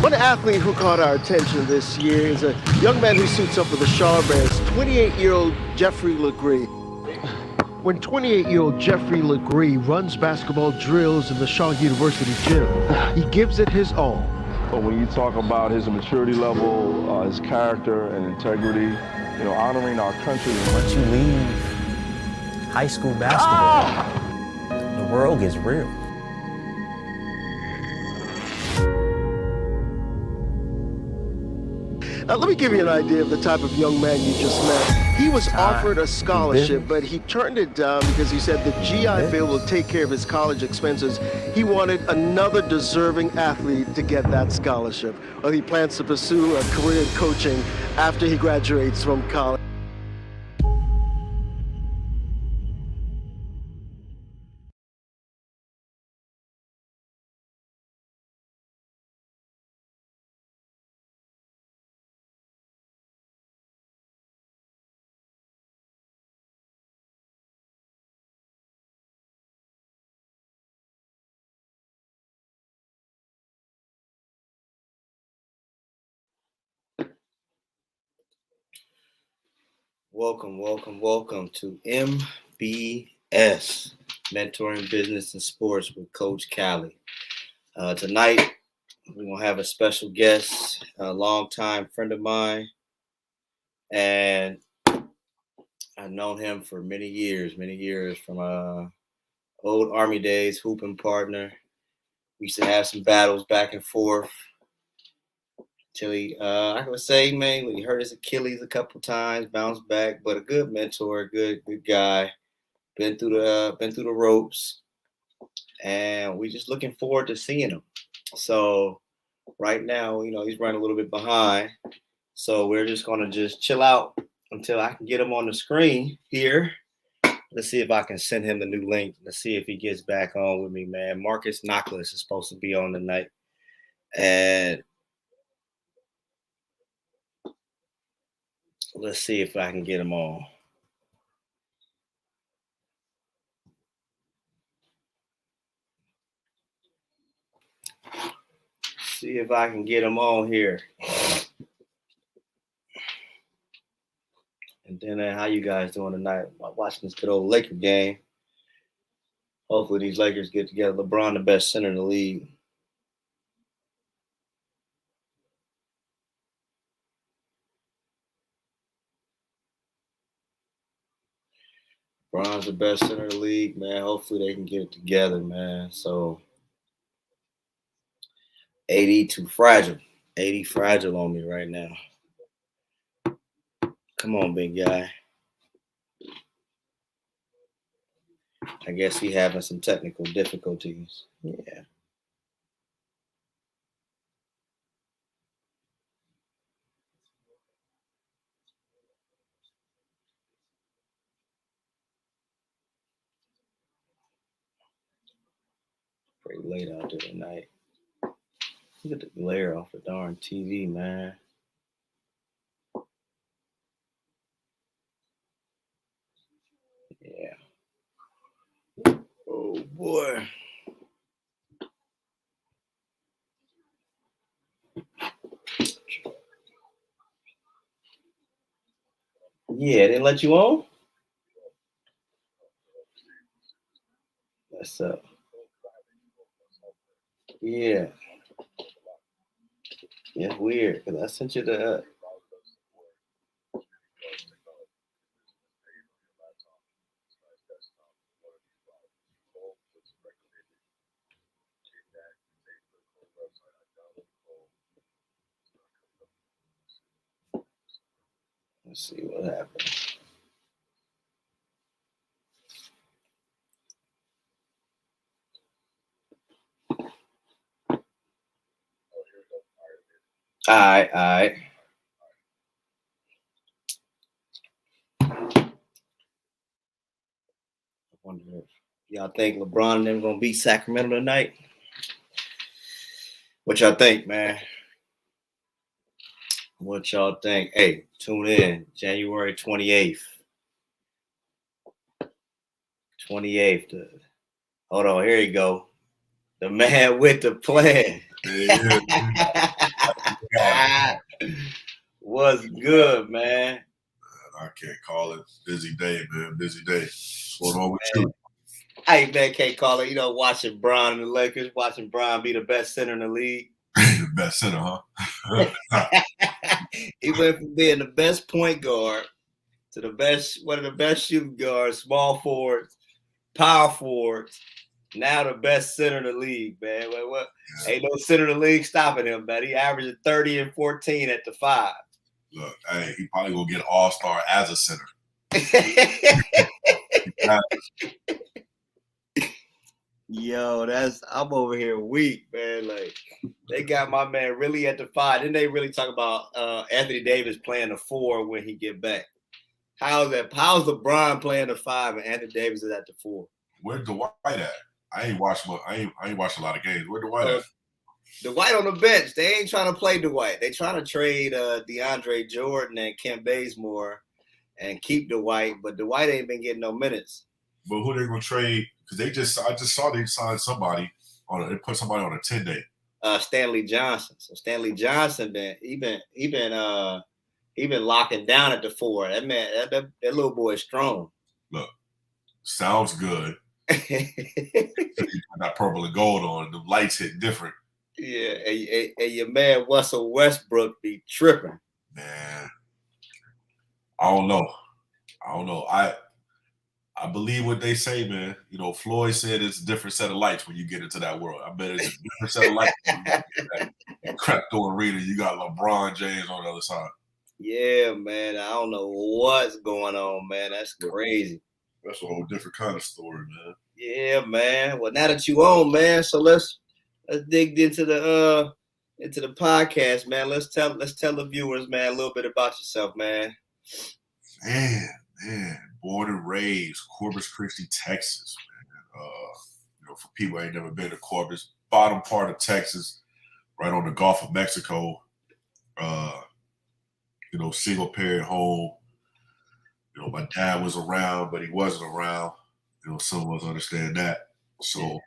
One athlete who caught our attention this year is a young man who suits up for the Charlotte Bears, 28-year-old Jeffrey Legree. When 28-year-old Jeffrey Legree runs basketball drills in the Charlotte University gym, he gives it his all. But when you talk about his maturity level, his character and integrity, honoring our country. Once you leave high school basketball, the world gets real. Now, let me give you an idea of the type of young man you just met. He was offered a scholarship, but he turned it down because he said the GI Bill will take care of his college expenses. He wanted another deserving athlete to get that scholarship. Well, he plans to pursue a career in coaching after he graduates from college. Welcome to MBS, Mentoring Business and Sports with Coach Callie. Tonight, we're going to have a special guest, a longtime friend of mine, and I've known him for many years from old Army days, hooping partner. We used to have some battles back and forth till he, I would say, man, he hurt his Achilles a couple times, bounced back, but a good mentor, good guy. Been through the ropes, and we're just looking forward to seeing him. So right now, he's running a little bit behind, so we're just gonna chill out until I can get him on the screen here. Let's see if I can send him the new link. Let's see if he gets back on with me, man. Marcus Knockless is supposed to be on tonight, and let's see if I can get him on. See if I can get him on here. And then how you guys doing tonight? I'm watching this good old Laker game. Hopefully these Lakers get together. LeBron, the best center in the league. LeBron's the best center in the league, man. Hopefully they can get it together, man. So 80 too fragile. 80 fragile on me right now. Come on, big guy. I guess he having some technical difficulties. Yeah. Pretty late out there tonight. Look at the glare off the darn TV, man. Yeah. Oh, boy. Yeah, didn't let you on? That's up. Yeah. It's weird because I sent you the. Let's see what happens. All right. I wonder if y'all think LeBron and them gonna beat Sacramento tonight. What y'all think, man? What y'all think? Hey, tune in January 28th. 28th. Hold on, here you go. The man with the plan. Yeah. What's good, man? I can't call it. Busy day, man. Busy day. What's going on with you? Hey, man, can't call it. Watching Bron and the Lakers, watching Bron be the best center in the league. The best center, huh? He went from being the best point guard to one of the best shooting guards, small forwards, power forwards. Now the best center in the league, man. What? Yeah. Ain't no center in the league stopping him, man. He averaging 30 and 14 at the 5. Look, hey, he probably gonna get an all-star as a center. Yo, I'm over here weak, man. Like, they got my man really at the 5. Then they really talk about Anthony Davis playing the 4 when he get back. How's LeBron playing the 5 and Anthony Davis is at the 4? Where's Dwight at? I ain't watched a lot of games. Where Dwight at? Dwight on the bench. They ain't trying to play Dwight. They trying to trade DeAndre Jordan and Kent Bazemore and keep Dwight, but Dwight ain't been getting no minutes. But who they gonna trade? Because I just saw they signed somebody they put somebody on a 10-day. Stanley Johnson. So Stanley Johnson he been locking down at the 4. That man, that little boy is strong. Look, sounds good. That purple and gold on, the lights hit different. Yeah, and your man Russell Westbrook be tripping. Man, I don't know. I believe what they say, man. You know, Floyd said it's a different set of lights when you get into that world. I bet it's a different set of lights. That crypto arena, you got LeBron James on the other side. Yeah, man. I don't know what's going on, man. That's crazy. That's a whole different kind of story, man. Yeah, man. Well, now that you on, man, so let's dig into the podcast, man. Let's tell the viewers, man, a little bit about yourself, man. Man, born and raised Corpus Christi, Texas, man. For people who ain't never been to Corpus, bottom part of Texas, right on the Gulf of Mexico. Single parent home. My dad was around, but he wasn't around. Some of us understand that. So,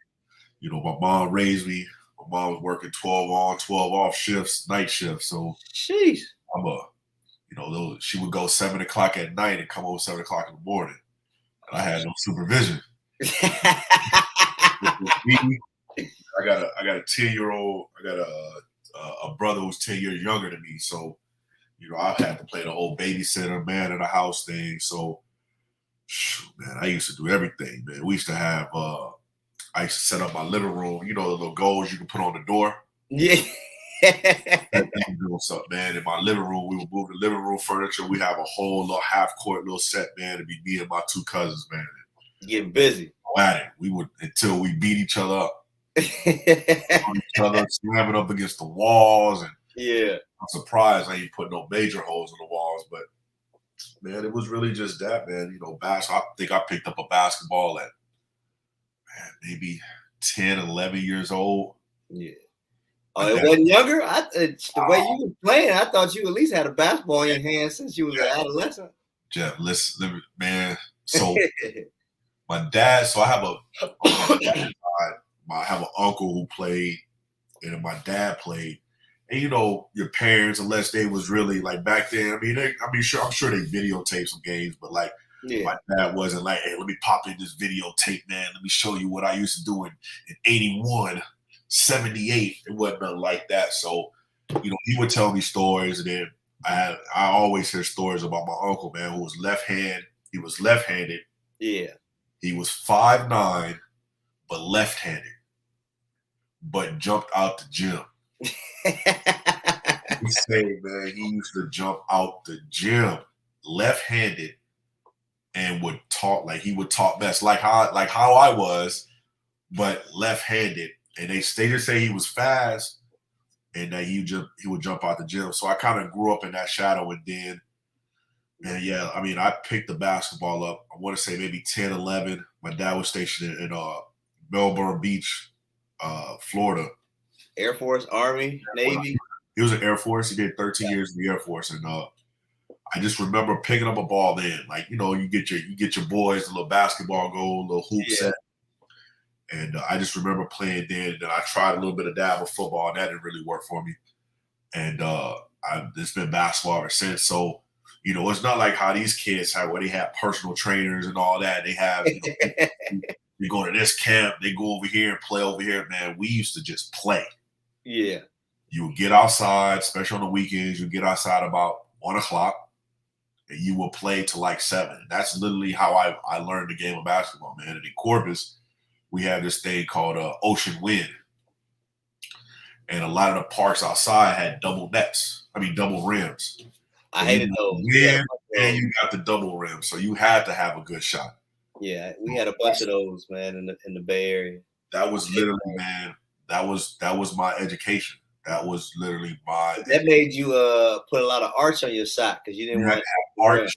my mom raised me. My mom was working 12 on, 12 off shifts, night shifts. So, sheesh. She would go 7 o'clock at night and come home 7 o'clock in the morning. And I had no supervision. I got a 10-year-old. I got a brother who's 10 years younger than me. So, I had to play the whole babysitter, man in the house thing. So, man, I used to do everything, man. We used to have, I used to set up my living room. The little goals you can put on the door. Yeah. Doing something, man. In my living room, we would move the living room furniture. We have a whole little half-court little set, man. It'd be me and my 2 cousins, man. Getting busy. At it. We would until we beat each other up. Slamming up against the walls, and yeah. I'm surprised I ain't put no major holes in the walls, but man, it was really just that, man. I think I picked up a basketball at maybe 10, 11 years old. Yeah. Oh, it wasn't younger? The way you were playing, I thought you at least had a basketball in your hand since you was an adolescent. Jeff, listen, man. So my dad, I have an uncle who played, and my dad played. And your parents, unless they was really like back then, I'm sure they videotaped some games, but like my dad wasn't like, hey, let me pop in this videotape, man. Let me show you what I used to do in 81, 78. It wasn't nothing like that. So, he would tell me stories, and then I always hear stories about my uncle, man, who was left-handed. He was left-handed. Yeah. He was 5'9", but left-handed, but jumped out the gym. He said, man, he used to jump out the gym left-handed and would talk best, like how I was, but left-handed. And they just say he was fast, and that he would jump out the gym. So I kind of grew up in that shadow, and then, man, yeah, I picked the basketball up. I want to say maybe 10, 11. My dad was stationed in Melbourne Beach, Florida. Air Force, Army, Navy. He was in Air Force. He did 13 years in the Air Force, and I just remember picking up a ball then. Like, you get your boys a little basketball goal, a little hoop set. And I just remember playing then. And then I tried a little bit of dab of football, and that didn't really work for me. and it's been basketball ever since. So, you know, it's not like how these kids have where they have personal trainers and all that. They have, you know, they go to this camp, they go over here and play over here. Man, we used to just play. Yeah. You would get outside, especially on the weekends. You get outside about 1 o'clock, and you will play till like 7. That's literally how I learned the game of basketball, man. And in Corpus, we have this thing called Ocean Wind. And a lot of the parks outside had double rims. I hated those. Yeah, and you got the double rim, so you had to have a good shot. Yeah, we had a bunch of those, man, in the Bay Area. That was literally, man. That was my education. That was literally my. That made you put a lot of arch on your shot because you didn't want to have arch.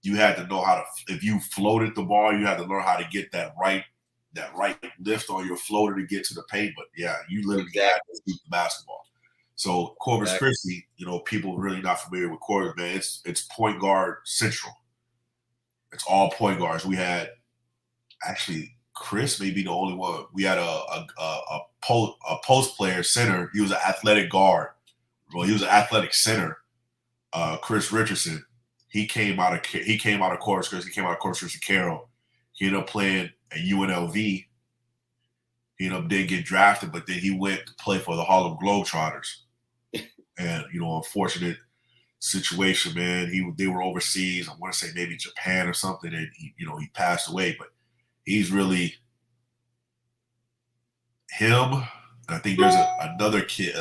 You had to know how to. If you floated the ball, you had to learn how to get that right lift on your floater to get to the paint. But yeah, you literally had to shoot the basketball. So Corpus Christi, you know, people really not familiar with Corpus, man. It's point guard central. It's all point guards. We had actually Chris may be the only one. We had a post player center. He was an athletic guard. Well, he was an athletic center. Chris Richardson. He came out of Corpus Christi. He came out of Corpus Christi Carroll. He ended up playing at UNLV. He ended up didn't get drafted, but then he went to play for the Harlem Globetrotters. And, you know, unfortunate situation, man. They were overseas. I want to say maybe Japan or something, and he passed away. But he's really him. And I think there's another kid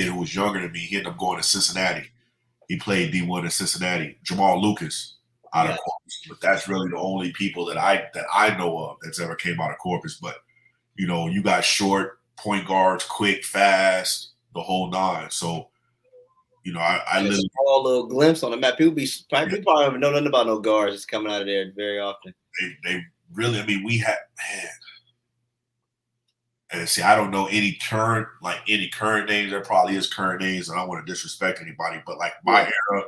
who was younger than me. He ended up going to Cincinnati. He played D1 in Cincinnati. Jamal Lucas out of Corpus. But that's really the only people that I know of that's ever came out of Corpus. But you know, you got short point guards, quick, fast, the whole nine. So. You know, I live a small little glimpse on the map. People probably don't know nothing about no guards that's coming out of there very often. They really, I mean, we had and see, I don't know any current names. There probably is current names, and I don't want to disrespect anybody, but like my era,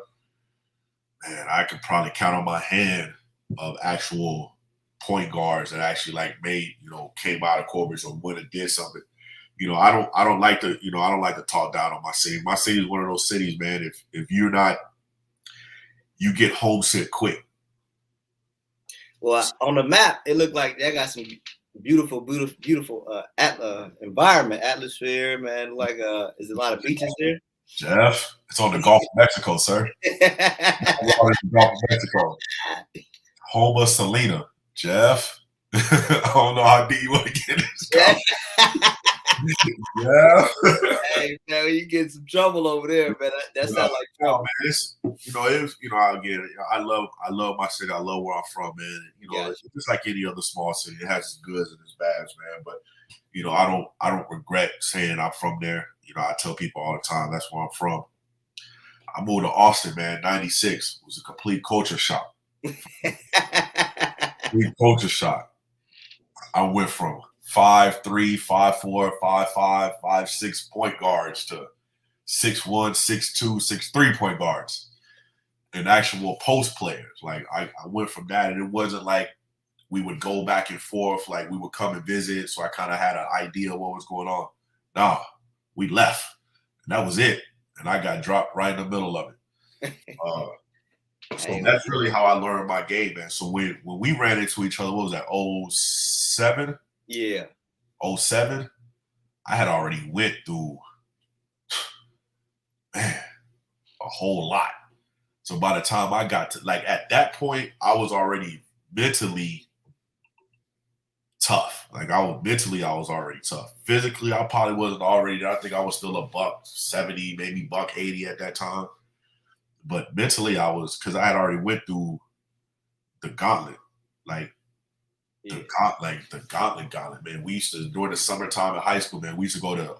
man, I could probably count on my hand of actual point guards that actually came out of Corpus or went and did something. You know, I don't like to talk down on my city. My city is one of those cities, man. If you're not, you get homesick quick. Well, on the map, it looked like they got some beautiful environment, atmosphere, man. Like, is there a lot of beaches there? Jeff, it's on the Gulf of Mexico, sir. The Gulf of Mexico. Home of Selena, Jeff. I don't know how deep you want to get this. Yeah. Hey, man, you get some trouble over there, man. That sounds like trouble. Man, I love my city. I love where I'm from, man. You know, it's just like any other small city. It has its goods and its bads, man. But you know, I don't regret saying I'm from there. You know, I tell people all the time that's where I'm from. I moved to Austin, man. '96 was a complete culture shock. Complete culture shock. I went from 5'3", 5'4", 5'5", 5'6" point guards to 6'1", 6'2", 6'3" point guards and actual post players. Like I went from that, and it wasn't like we would go back and forth, like we would come and visit. So I kind of had an idea of what was going on. Nah, we left, and that was it. And I got dropped right in the middle of it. So that's really how I learned my game, man. So when we ran into each other, what was that, 07? Yeah. 07, I had already went through, man, a whole lot. So by the time I got to, like, at that point, I was already mentally tough. Like, I was already tough. Physically, I probably wasn't already, I think I was still a $170, maybe $180 at that time. But mentally, I was, because I had already went through the gauntlet. Like, the gauntlet, man. We used to, during the summertime in high school, man, we used to go to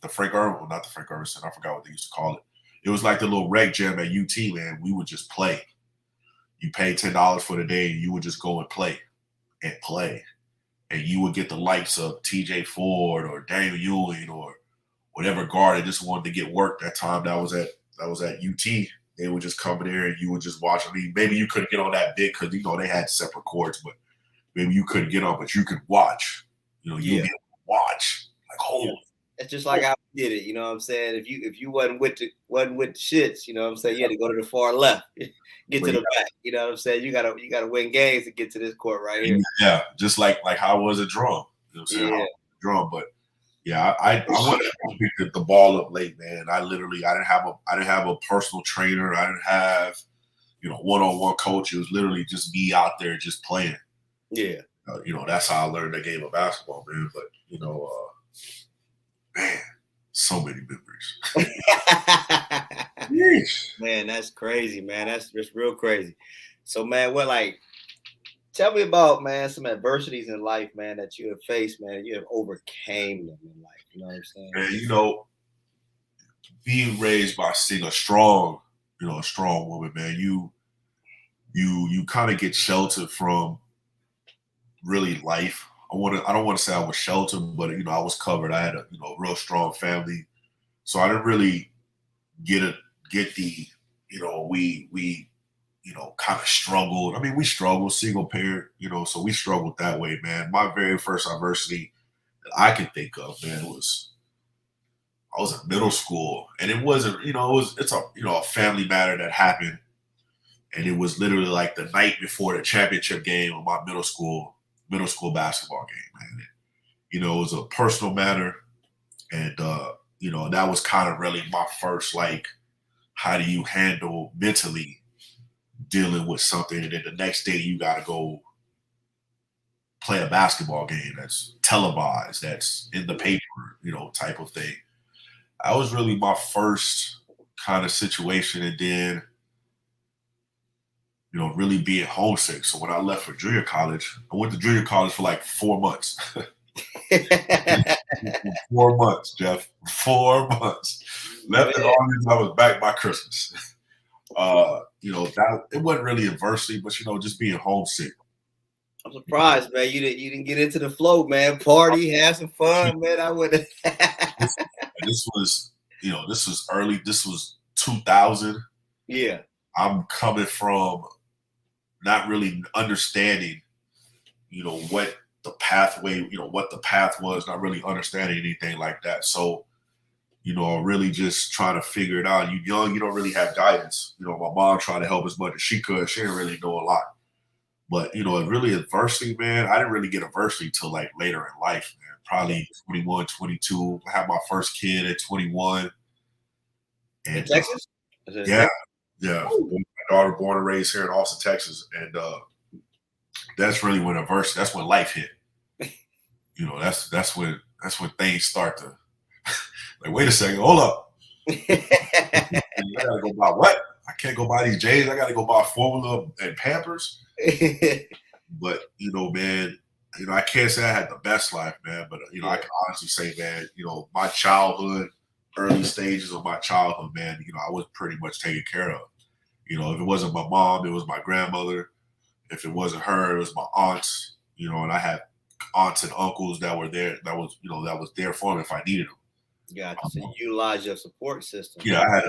the Frank Irvin, well, not the Frank Irvin Center, I forgot what they used to call it. It was like the little rec jam at UT, man. We would just play. You paid $10 for the day, and you would just go and play. And you would get the likes of TJ Ford or Daniel Ewing or whatever guard that just wanted to get work that time that was at UT. They would just come in there and you would just watch. I mean, maybe you couldn't get on that big because, you know, they had separate courts, but maybe you couldn't get on, but you could watch. You know, you get to watch. Like, holy. Yeah. That's just like how we did it. You know what I'm saying? If you wasn't with the shits, you know what I'm saying? You had to go to the far left, get to the back. You know what I'm saying? You gotta win games to get to this court right here. Yeah, just like how I was a drum. You know what I'm saying? Yeah. Drum, but yeah, I wanted to pick the ball up late, man. I didn't have a personal trainer. I didn't have, one-on-one coach. It was literally just me out there just playing. Yeah. That's how I learned the game of basketball, man. But man, so many memories. Man, that's crazy, man. That's just real crazy. So, man, tell me about, man, some adversities in life, man, that you have faced, man. You have overcame them in life. You know what I'm saying? Man, being raised by seeing a strong woman, man, you kind of get sheltered from really life. I don't want to say I was sheltered, but I was covered. I had a real strong family, so I didn't really get the we kind of struggled. I mean, we struggled, single parent, so we struggled that way, man. My very first adversity that I can think of, man, was I was in middle school, and it wasn't, it's a family matter that happened, and it was literally like the night before the championship game of my middle school basketball game, man. It was a personal matter, and that was kind of really my first, like, how do you handle mentally dealing with something, and then the next day you got to go play a basketball game that's televised, that's in the paper, type of thing. That was really my first kind of situation, and then really being homesick. So when I left for junior college, I went to junior college for like 4 months. 4 months, Jeff. 4 months. Left in August, I was back by Christmas. That it wasn't really adversity, but just being homesick. I'm surprised, man. You didn't get into the flow, man. Party, have some fun, man. I would. This was early. This was 2000. Yeah. I'm coming from not really understanding, what the pathway, what the path was, not really understanding anything like that. So, really just trying to figure it out. You young, you don't really have guidance. My mom tried to help as much as she could. She didn't really know a lot. But, really adversity, man, I didn't really get adversity till like later in life, man. Probably 21, 22. I had my first kid at 21. And, in Texas? Yeah. My daughter born and raised here in Austin, Texas. And that's really when adversity, that's when life hit. That's when things start to like, wait a second, hold up. I gotta go buy what? I can't go buy these J's. I gotta go buy formula and Pampers. But man, I can't say I had the best life, man. But I can honestly say, man, my childhood, early stages of my childhood, man, I was pretty much taken care of. If it wasn't my mom, it was my grandmother. If it wasn't her, it was my aunts. And I had aunts and uncles that were there. That was there for me if I needed them. Gotcha. So you utilize your support system. Yeah, I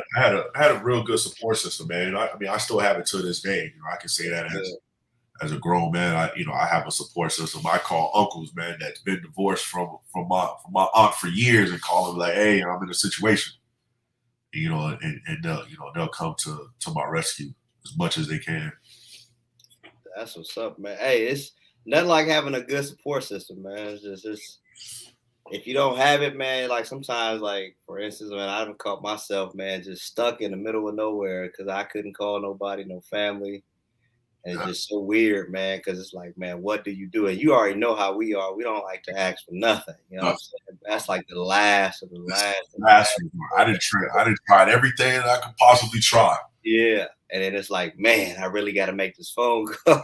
had a real good support system, man. I still have it to this day. I can say that as a grown man. I have a support system. I call uncles, man, that's been divorced from my aunt for years, and call them like, hey, I'm in a situation. And they'll come to my rescue as much as they can. That's what's up, man. Hey, it's nothing like having a good support system, man. It's just if you don't have it, man, like sometimes, like for instance, man, I've caught myself, man, just stuck in the middle of nowhere because I couldn't call nobody, no family. And it's just so weird, man, because it's like, man, what do you do? And you already know how we are. We don't like to ask for nothing. You know what I'm saying? That's like the last of the last. I didn't try everything that I could possibly try. Yeah. And then it's like, man, I really got to make this phone call.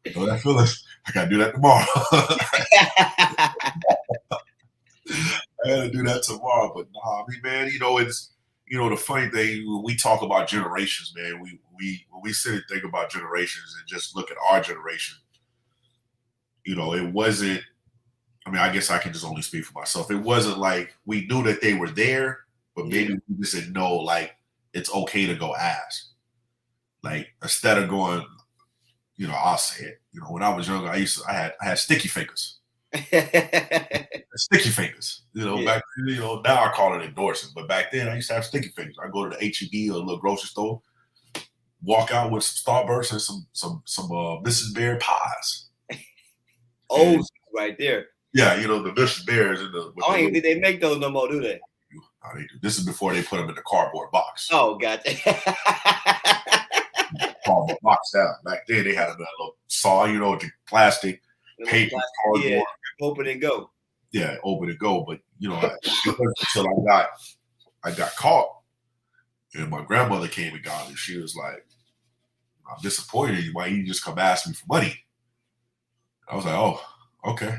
You know that feeling? I got to do that tomorrow. I got to do that tomorrow. But nah, I mean, man, it's, the funny thing, when we talk about generations, man, when we sit and think about generations and just look at our generation, it wasn't, I mean, I guess I can just only speak for myself. It wasn't like we knew that they were there, but maybe we just didn't know, like, it's okay to go ask. Like, instead of going, I'll say it. When I was younger, I had sticky fingers. Sticky fingers. Back now I call it endorsing, but back then I used to have sticky fingers. I go to the HEB or a little grocery store, walk out with some Starburst and some Mrs. Bear pies. Oh, right there. Yeah, the Mrs. Bears and the. I don't even think they make those no more, do they? No, they do. This is before they put them in the cardboard box. Oh, gotcha. Cardboard box down. Back then they had a little saw, the plastic, paper, cardboard. Yeah, open and go. Yeah, open and go. But until I got caught, and my grandmother came and got me. She was like, "I'm disappointed in you. Why you just come ask me for money?" I was like, "Oh, okay,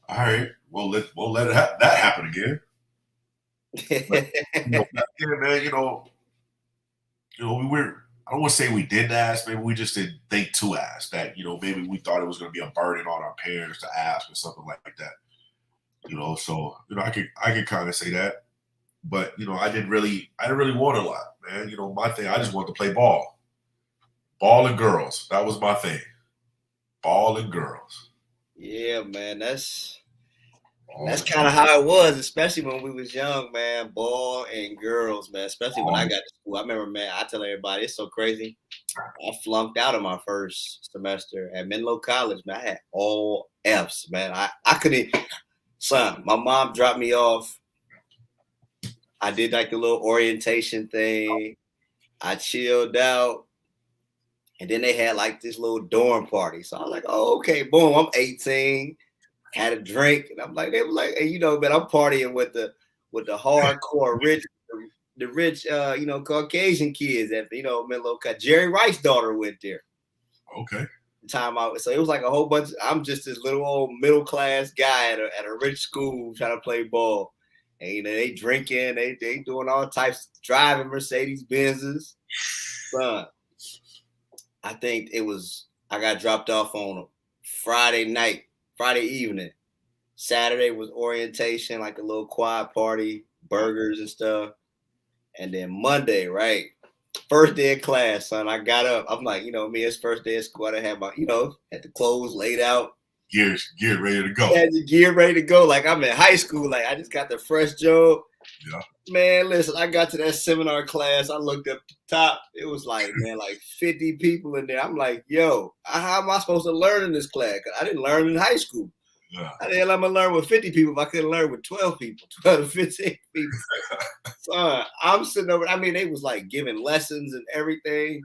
all right. We'll let that happen again." But, back then, man, we were. I don't want to say we didn't ask. Maybe we just didn't think to ask. That maybe we thought it was going to be a burden on our parents to ask or something like that. So I could kind of say that, but I didn't really want a lot, man. My thing, I just wanted to play ball and girls. That was my thing, ball and girls. Yeah, man, that's kind of how it was, especially when we was young, man. Ball and girls, man. Especially when I got to school. I remember, man. I tell everybody, it's so crazy. I flunked out of my first semester at Menlo College, man. I had all F's, man. I couldn't. Son, my mom dropped me off. I did like the little orientation thing. I chilled out. And then they had like this little dorm party. So I was like, oh, okay, boom, I'm 18. Had a drink. And I'm like, they were like, hey, man, I'm partying with the hardcore rich, the rich Caucasian kids at Menlo. Jerry Rice's daughter went there. Okay. Time out. So it was like a whole bunch. I'm just this little old middle class guy at a rich school trying to play ball, and they drinking, they doing all types, driving Mercedes Benzes. Son, I think I got dropped off on a Friday evening. Saturday was orientation, like a little quiet party, burgers and stuff, and then Monday, right? First day of class, son. I got up. I'm like, me, it's first day of school. I had my, had the clothes laid out. Gear ready to go. Had the gear ready to go. Like I'm in high school. Like I just got the fresh job. Yeah. Man, listen, I got to that seminar class. I looked up the top. It was like, man, like 50 people in there. I'm like, yo, how am I supposed to learn in this class? Because I didn't learn in high school. Yeah. How the hell am I gonna learn with 50 people if I couldn't learn with 12 people, 12 to 15 people? So I'm sitting over. I mean, they was like giving lessons and everything.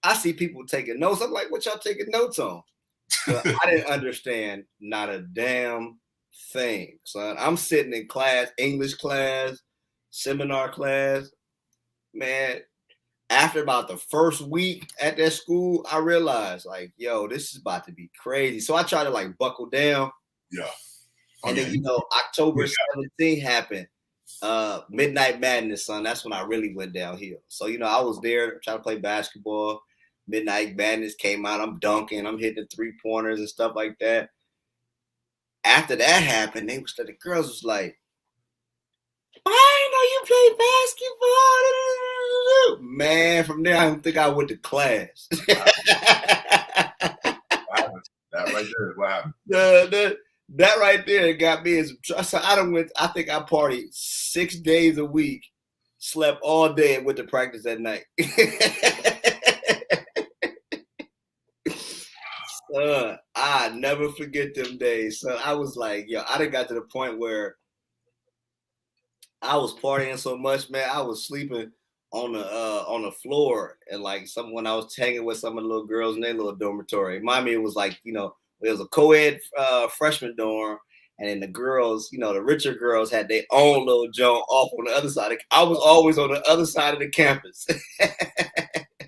I see people taking notes. I'm like, what y'all taking notes on? But I didn't understand not a damn thing, son. I'm sitting in class, English class, seminar class. Man, after about the first week at that school, I realized, like, yo, this is about to be crazy. So I tried to like buckle down. Yeah. And then, October 17th happened. Midnight Madness, son. That's when I really went downhill. So, I was there trying to play basketball. Midnight Madness came out. I'm dunking. I'm hitting the 3-pointers and stuff like that. After that happened, the girls was like, I didn't know you play basketball. Man, from there, I don't think I went to class. That right there is what happened. That right there got me in some trouble. So I think I partied 6 days a week, slept all day, and went to practice at night. I never forget them days. So I was like, yo, I done got to the point where I was partying so much, man. I was sleeping on the floor, and like when I was hanging with some of the little girls in their little dormitory. Remind me, it was like, it was a co-ed freshman dorm, and then the girls, the richer girls had their own little joint off on the other side. I was always on the other side of the campus.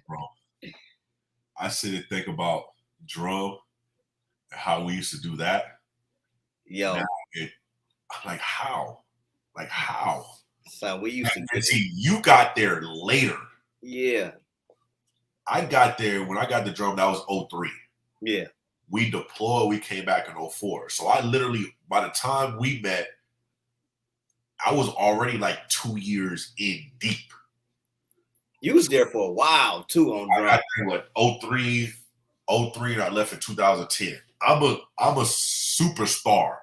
Bro, I sit and think about drum and how we used to do that. Yo, now, I'm like, how? Like how? So we used to see you got there later. Yeah. I got there when I got the drum, that was 03. Yeah. We deployed, we came back in 04. So I literally, by the time we met, I was already like 2 years in deep. You was there for a while too on drum. I got there, 03, and I left in 2010. I'm a superstar.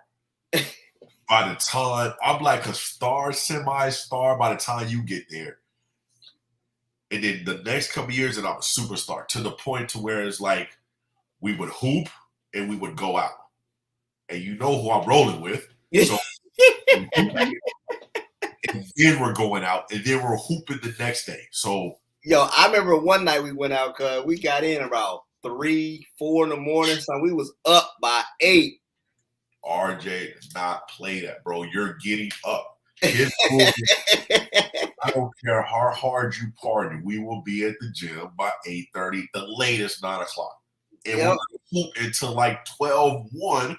By the time I'm like a star, semi-star by the time you get there. And then the next couple of years, and I'm a superstar to the point to where it's like we would hoop and we would go out. And you know who I'm rolling with. So and then we're going out and then we're hooping the next day. So Yo, I remember one night we went out because we got in around 3, 4 in the morning. So we was up by 8. RJ does not play that, bro. You're getting up. I don't care how hard you party. We will be at the gym by 8:30, the latest 9 o'clock. And we're going to hoop until like 12, 1,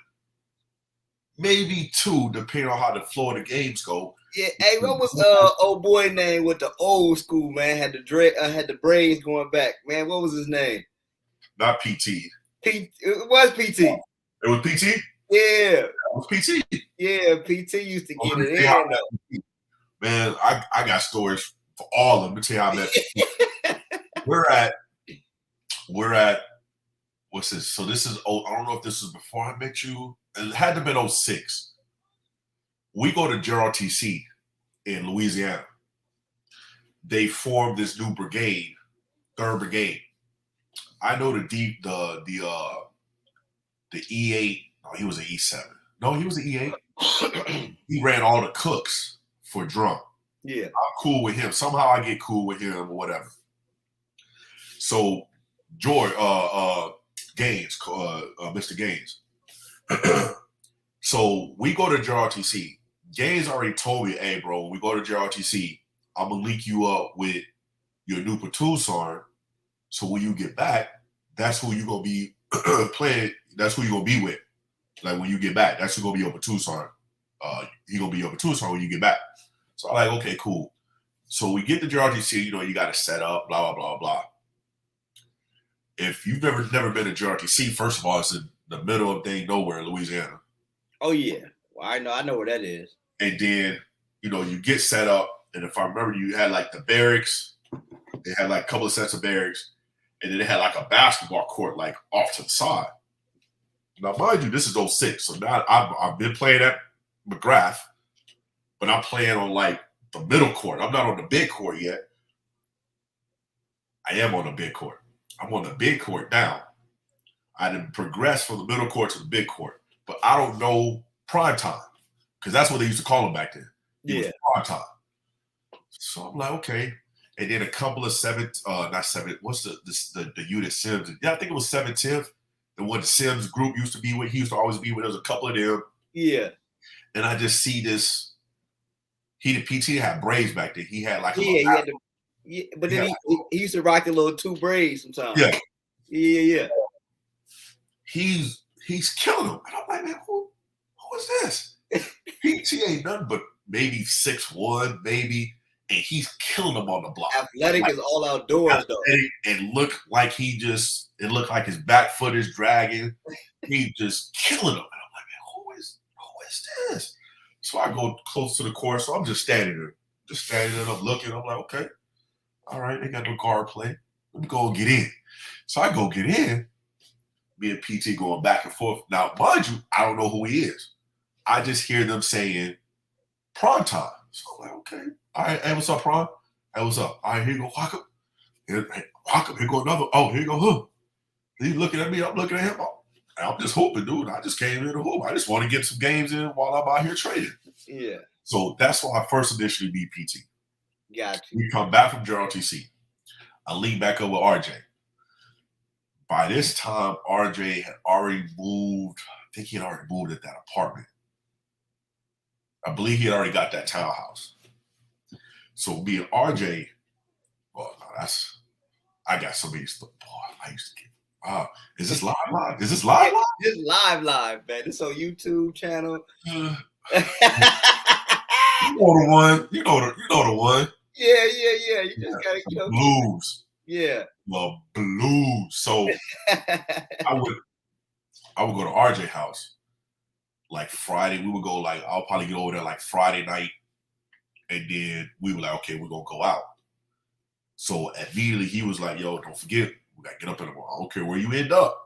maybe 2, depending on how the flow of the games go. Yeah, hey, what was old boy name with the old school, man? Had the braids going back. Man, what was his name? Not PT. It was PT. It was PT? Yeah. It was PT. Yeah, PT used to get it in. Man, I got stories for all of them. Let me tell you how I met PT. We're at what's this? So this is I don't know if this was before I met you. It had to have been 06. We go to JRTC in Louisiana. They formed this new brigade, 3rd Brigade. I know the E8. No, he was an E7. No, he was an E8. He ran all the cooks for drum. Yeah. I'm cool with him. Somehow I get cool with him or whatever. So George Gaines, Mr. Gaines. So we go to JRTC. Gaines already told me, hey, bro, when we go to JRTC, I'm going to link you up with your new platoon sergeant. So when you get back, that's who you're going to be playing. That's who you're going to be with. Like when you get back, that's who's going to be your platoon sergeant. He's going to be your platoon sergeant when you get back. So I'm like, okay, cool. So we get to JRTC, you got to set up, blah, blah, blah, blah. If you've never been to JRTC, first of all, it's in the middle of dang nowhere in Louisiana. Oh, yeah. Well, I know where that is. And then, you get set up. And if I remember, you had like the barracks. They had like a couple of sets of barracks. And then they had like a basketball court like off to the side. Now, mind you, this is 06. So now I've been playing at McGrath, but I'm playing on like the middle court. I'm not on the big court yet. I am on the big court. I'm on the big court now. I didn't progress from the middle court to the big court. But I don't know prime time. Because that's what they used to call them back then. It was prime time. So I'm like, okay. And then a couple of what's the unit Sims? Yeah, I think it was 710th. The one the Sims group used to be with. He used to always be with. There was a couple of them. Yeah. And I just see this. The PT had braids back then. He had like but then he used to rock a little 2 braids sometimes. Yeah. Yeah. He's killing him. And I'm like, man, who is this? PT ain't nothing but maybe 6'1", maybe, and he's killing him on the block. Athletic is all outdoors though. And look like it looked like his back foot is dragging. He just killing him. And I'm like, man, who is this? So I go close to the court. So I'm just standing there. I'm looking. I'm like, okay. All right, they got no guard play. Let me go and get in. So I go get in. Me and PT going back and forth. Now, mind you, I don't know who he is. I just hear them saying prom time. So I'm like, okay. All right, hey, what's up, prom? Hey, what's up? All right, here you go, Walker. Here go another. Oh, here you go, Hook. He's looking at me. I'm looking at him. I'm just hooping, dude. I just came in to hoop. I just want to get some games in while I'm out here trading. Yeah. So that's why I first initially beat PT. Got you. We come back from JRTC. I link back up with RJ. By this time, RJ had already moved. I think he had already moved at that apartment. I believe he had already got that townhouse. So me and RJ, I got so many stuff. Boy, I used to get. Is this live? Is this live? This live, man. This on YouTube channel. You know the one. You know the one. Yeah. You just gotta blues. Yeah. The blues. So I would go to RJ house. Like Friday, we would go I'll probably get over there like Friday night. And then we were like, okay, we're going to go out. So immediately he was like, yo, don't forget, we got to get up in the morning. I don't care where you end up.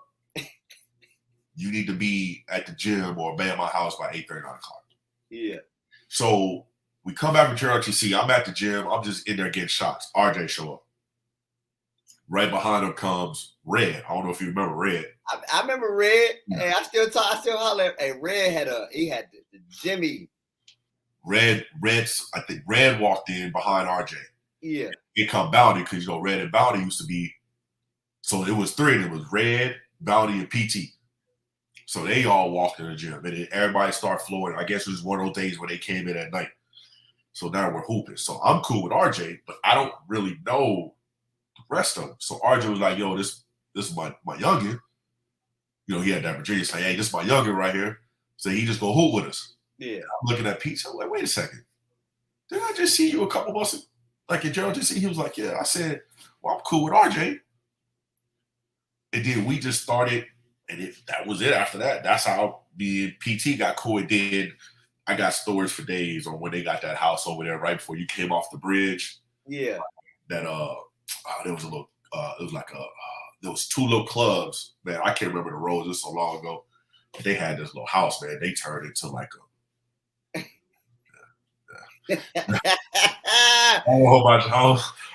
you need to be at the gym or be at my house by 8:30, 9 o'clock. Yeah. So we come back from JRTC. I'm at the gym. I'm just in there getting shots. RJ show up. Right behind him comes Red. I don't know if you remember Red. I remember Red. Yeah. Hey, I still holler. Hey, Red had the Jimmy. I think Red walked in behind RJ. Yeah. It come Bounty because Red and Bounty used to be. So it was three. It was Red, Bounty, and PT. So they all walked in the gym, and then everybody started flowing. I guess it was one of those days when they came in at night. So now we're hooping. So I'm cool with RJ, but I don't really know the rest of them. So RJ was like, "Yo, this is my youngin." He had that Virginia say, "Hey, this is my youngin right here." So he just go hoop with us. Yeah. I'm looking at Pete. So I'm like, wait a second. Didn't I just see you a couple months like in JLGC? He was like, yeah. I said, well, I'm cool with RJ. And then we just started, and that was it after that. That's how me and PT got cool. And then I got stories for days on when they got that house over there right before you came off the bridge. Yeah. That there was a little there was two little clubs, man. I can't remember the roads. It was so long ago. But they had this little house, man. They turned into like a I don't know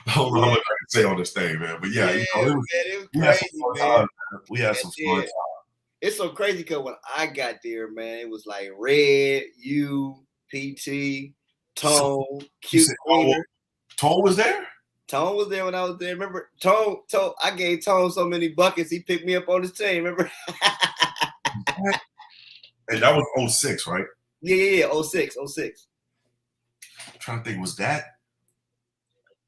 how much I can say on this thing, man. But yeah, it was crazy, man. We had some fun time. It's so crazy because when I got there, man, it was like Red, you, PT, Tone, Cute Cleaner. Tone was there? Tone was there when I was there. Remember, Tone, I gave Tone so many buckets, he picked me up on his team, remember? And that was 06, right? Yeah, 06. I'm trying to think, was that?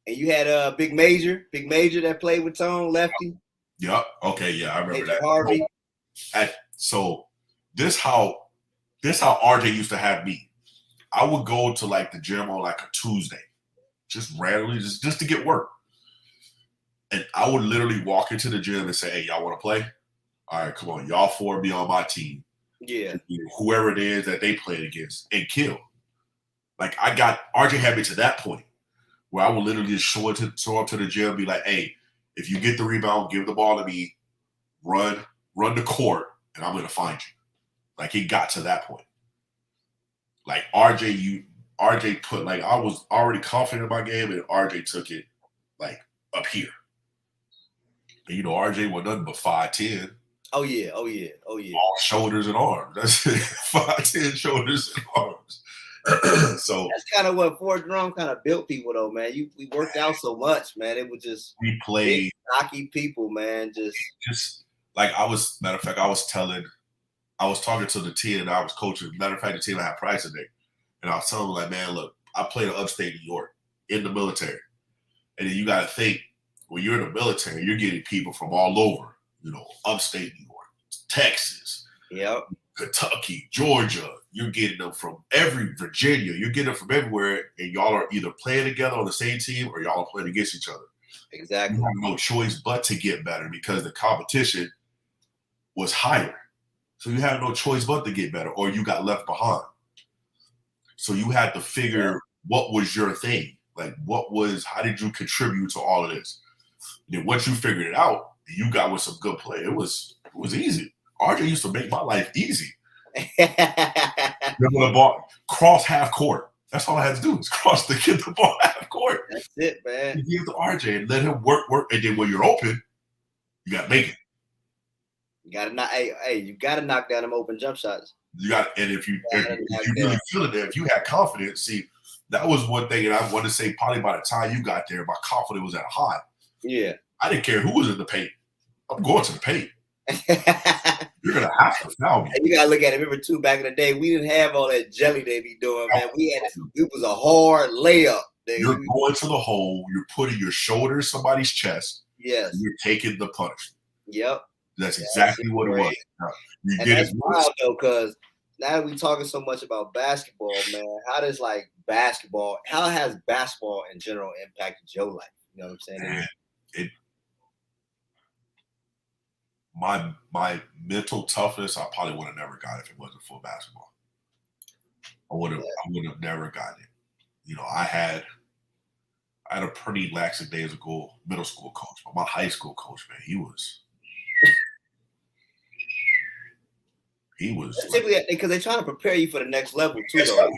And you had Big Major that played with Tone, lefty. Yep. Okay, yeah, I remember that. Harvey. So this how RJ used to have me. I would go to like the gym on like a Tuesday, just randomly, just to get work. And I would literally walk into the gym and say, hey, y'all want to play? All right, come on. Y'all four be on my team. Yeah. Whoever it is that they played against and kill. Like RJ had me to that point where I would literally just show up to the gym and be like, hey, if you get the rebound, give the ball to me, run the court, and I'm going to find you. Like, it got to that point. Like, RJ put, like, I was already confident in my game, and RJ took it, like, up here. And, RJ was nothing but 5'10". Oh, yeah. All shoulders and arms. That's it. 5'10", shoulders and arms. So that's kind of what Fort Drum kind of built people, though, man. We worked out so much, man. It was just we played hockey people, man. Just like matter of fact, I was talking to the team and I was coaching. Matter of fact, the team I had practice today, and I was telling them like, man, look, I played in upstate New York in the military, and then you got to think when you're in the military, you're getting people from all over, upstate New York, Texas, Kentucky, Georgia. You're getting them from Virginia. You're getting them from everywhere, and y'all are either playing together on the same team or y'all are playing against each other. Exactly. You have no choice but to get better because the competition was higher. So you had no choice but to get better, or you got left behind. So you had to figure what was your thing. Like, how did you contribute to all of this? And then once you figured it out, you got with some good play. It was easy. RJ used to make my life easy. Remember the ball, cross half court. That's all I had to do is get the ball half court. That's it, man. You give it to RJ and let him work, and then when you're open, you got to make it. You got to not. Hey, you got to knock down them open jump shots. You got, and if you really feel it there, if you had confidence, see, that was one thing, and I want to say probably by the time you got there, my confidence was at a high. Yeah, I didn't care who was in the paint. I'm going to the paint. You're gonna have to foul me. And you gotta look at it. Remember too, back in the day, we didn't have all that jelly they be doing, man. It was a hard layup. You're going to the hole. You're putting your shoulder in somebody's chest. Yes. And you're taking the punishment. Yep. That's exactly what it was. You and that's wild though, because now we're talking so much about basketball, man. How has basketball in general impacted your life? You know what I'm saying? Man, my mental toughness, I probably would have never got if it wasn't for basketball. I would have never gotten it. I had a pretty lackadaisical middle school coach, but my high school coach, man, He was Typically because they're trying to prepare you for the next level too, yes, though.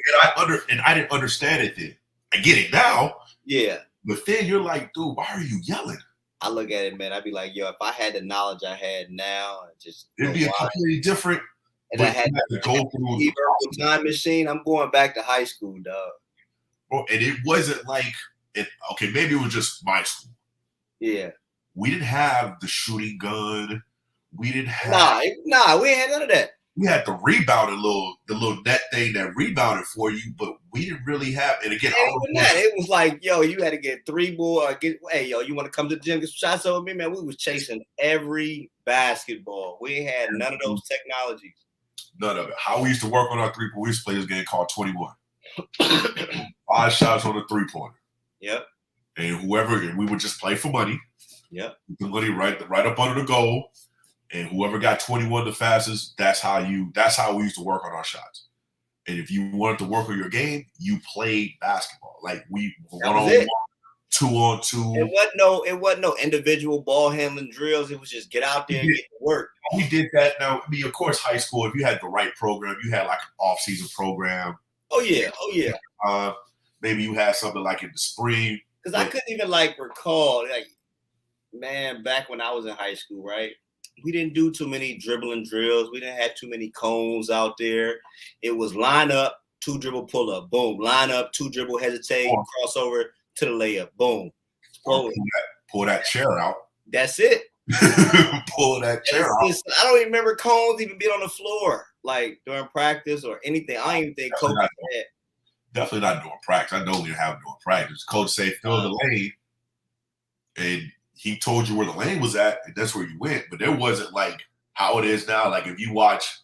and I didn't understand it then. I get it now. Yeah. But then you're like, dude, why are you yelling? I look at it, man. I'd be like, yo, if I had the knowledge I had now, It'd be a completely different. And I had to go through the time machine. I'm going back to high school, dog. Bro, and it wasn't like it. Okay, maybe it was just my school. Yeah. We didn't have the shooting gun. We didn't have. Nah, we ain't had none of that. We had the rebounding the little net thing that rebounded for you, but we didn't really have. And again, it was like, yo, you had to get 3 more. Hey, yo, you want to come to the gym get some shots over me, man? We was chasing every basketball. We ain't had none of those technologies. None of it. How we used to work on our 3-point. We used to play this game called 21. 5 shots on the 3-pointer. Yep. And we would just play for money. Yep. The money right up under the goal. And whoever got 21 the fastest, that's how we used to work on our shots. And if you wanted to work on your game, you played basketball. Like we 1-on-1, 2-on-2. It wasn't no individual ball handling drills. It was just get out there and get to work. We did that. Now, I mean, of course, high school, if you had the right program, you had like an off-season program. Oh yeah. Maybe you had something like in the spring. Because I couldn't even recall, man, back when I was in high school, right? We didn't do too many dribbling drills. We didn't have too many cones out there. It was line up, 2 dribble pull up, boom. Line up, 2 dribble hesitate, crossover to the layup, boom. Pull that chair out. That's it. Pull that chair out. I don't even remember cones even being on the floor, during practice or anything. I don't even think coach had. Definitely not during practice. I know we didn't have during practice. Coach said fill the lane, and he told you where the lane was at, and that's where you went. But there wasn't like how it is now. Like if you watch,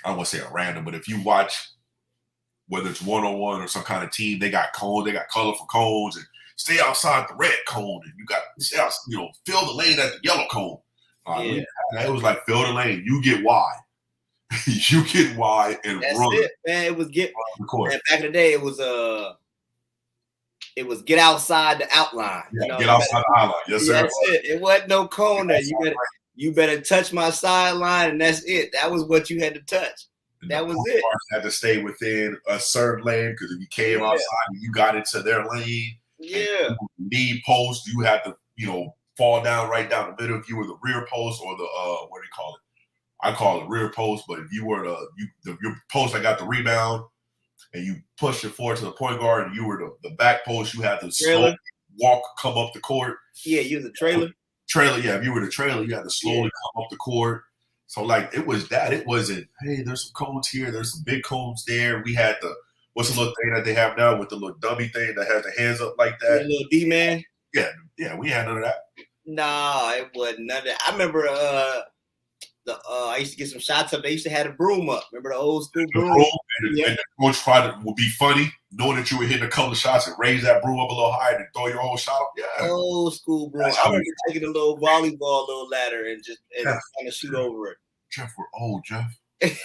I don't want to say a random, but if you watch, whether it's 1-on-1 or some kind of team, they got cones, they got colorful cones, and stay outside the red cone, and you got stay out, fill the lane at the yellow cone. It was like fill the lane, you get wide. You get wide and that's run. It, man. It was man, back in the day, it was get outside the outline. Yeah, get outside the outline. Yes, sir. That's it. It wasn't no cone there. You better touch my sideline, and that's it. That was what you had to touch. And that was it. Had to stay within a certain lane because if you came outside and you got into their lane, knee post, you had to fall down right down the middle if you were the rear post or the what do you call it? I call it rear post, but if you were your post that got the rebound and you pushed it forward to the point guard and you were the back post, you had to slowly come up the court. Yeah, you was a trailer. Trailer, yeah. If you were the trailer, you had to slowly come up the court. So it was that. It wasn't, hey, there's some cones here, there's some big cones there. We had what's the little thing that they have now with the little dummy thing that has the hands up like that? The little D-man? Yeah, we had none of that. No, it wasn't none of that. I remember I used to get some shots up. They used to have a broom up. Remember the old school broom? And the coach would be funny, knowing that you were hitting a couple of shots and raise that broom up a little higher and throw your whole shot up. Yeah. Old school broom. I remember taking a little volleyball, little ladder and just trying to shoot over it. Jeff, we're old, Jeff. In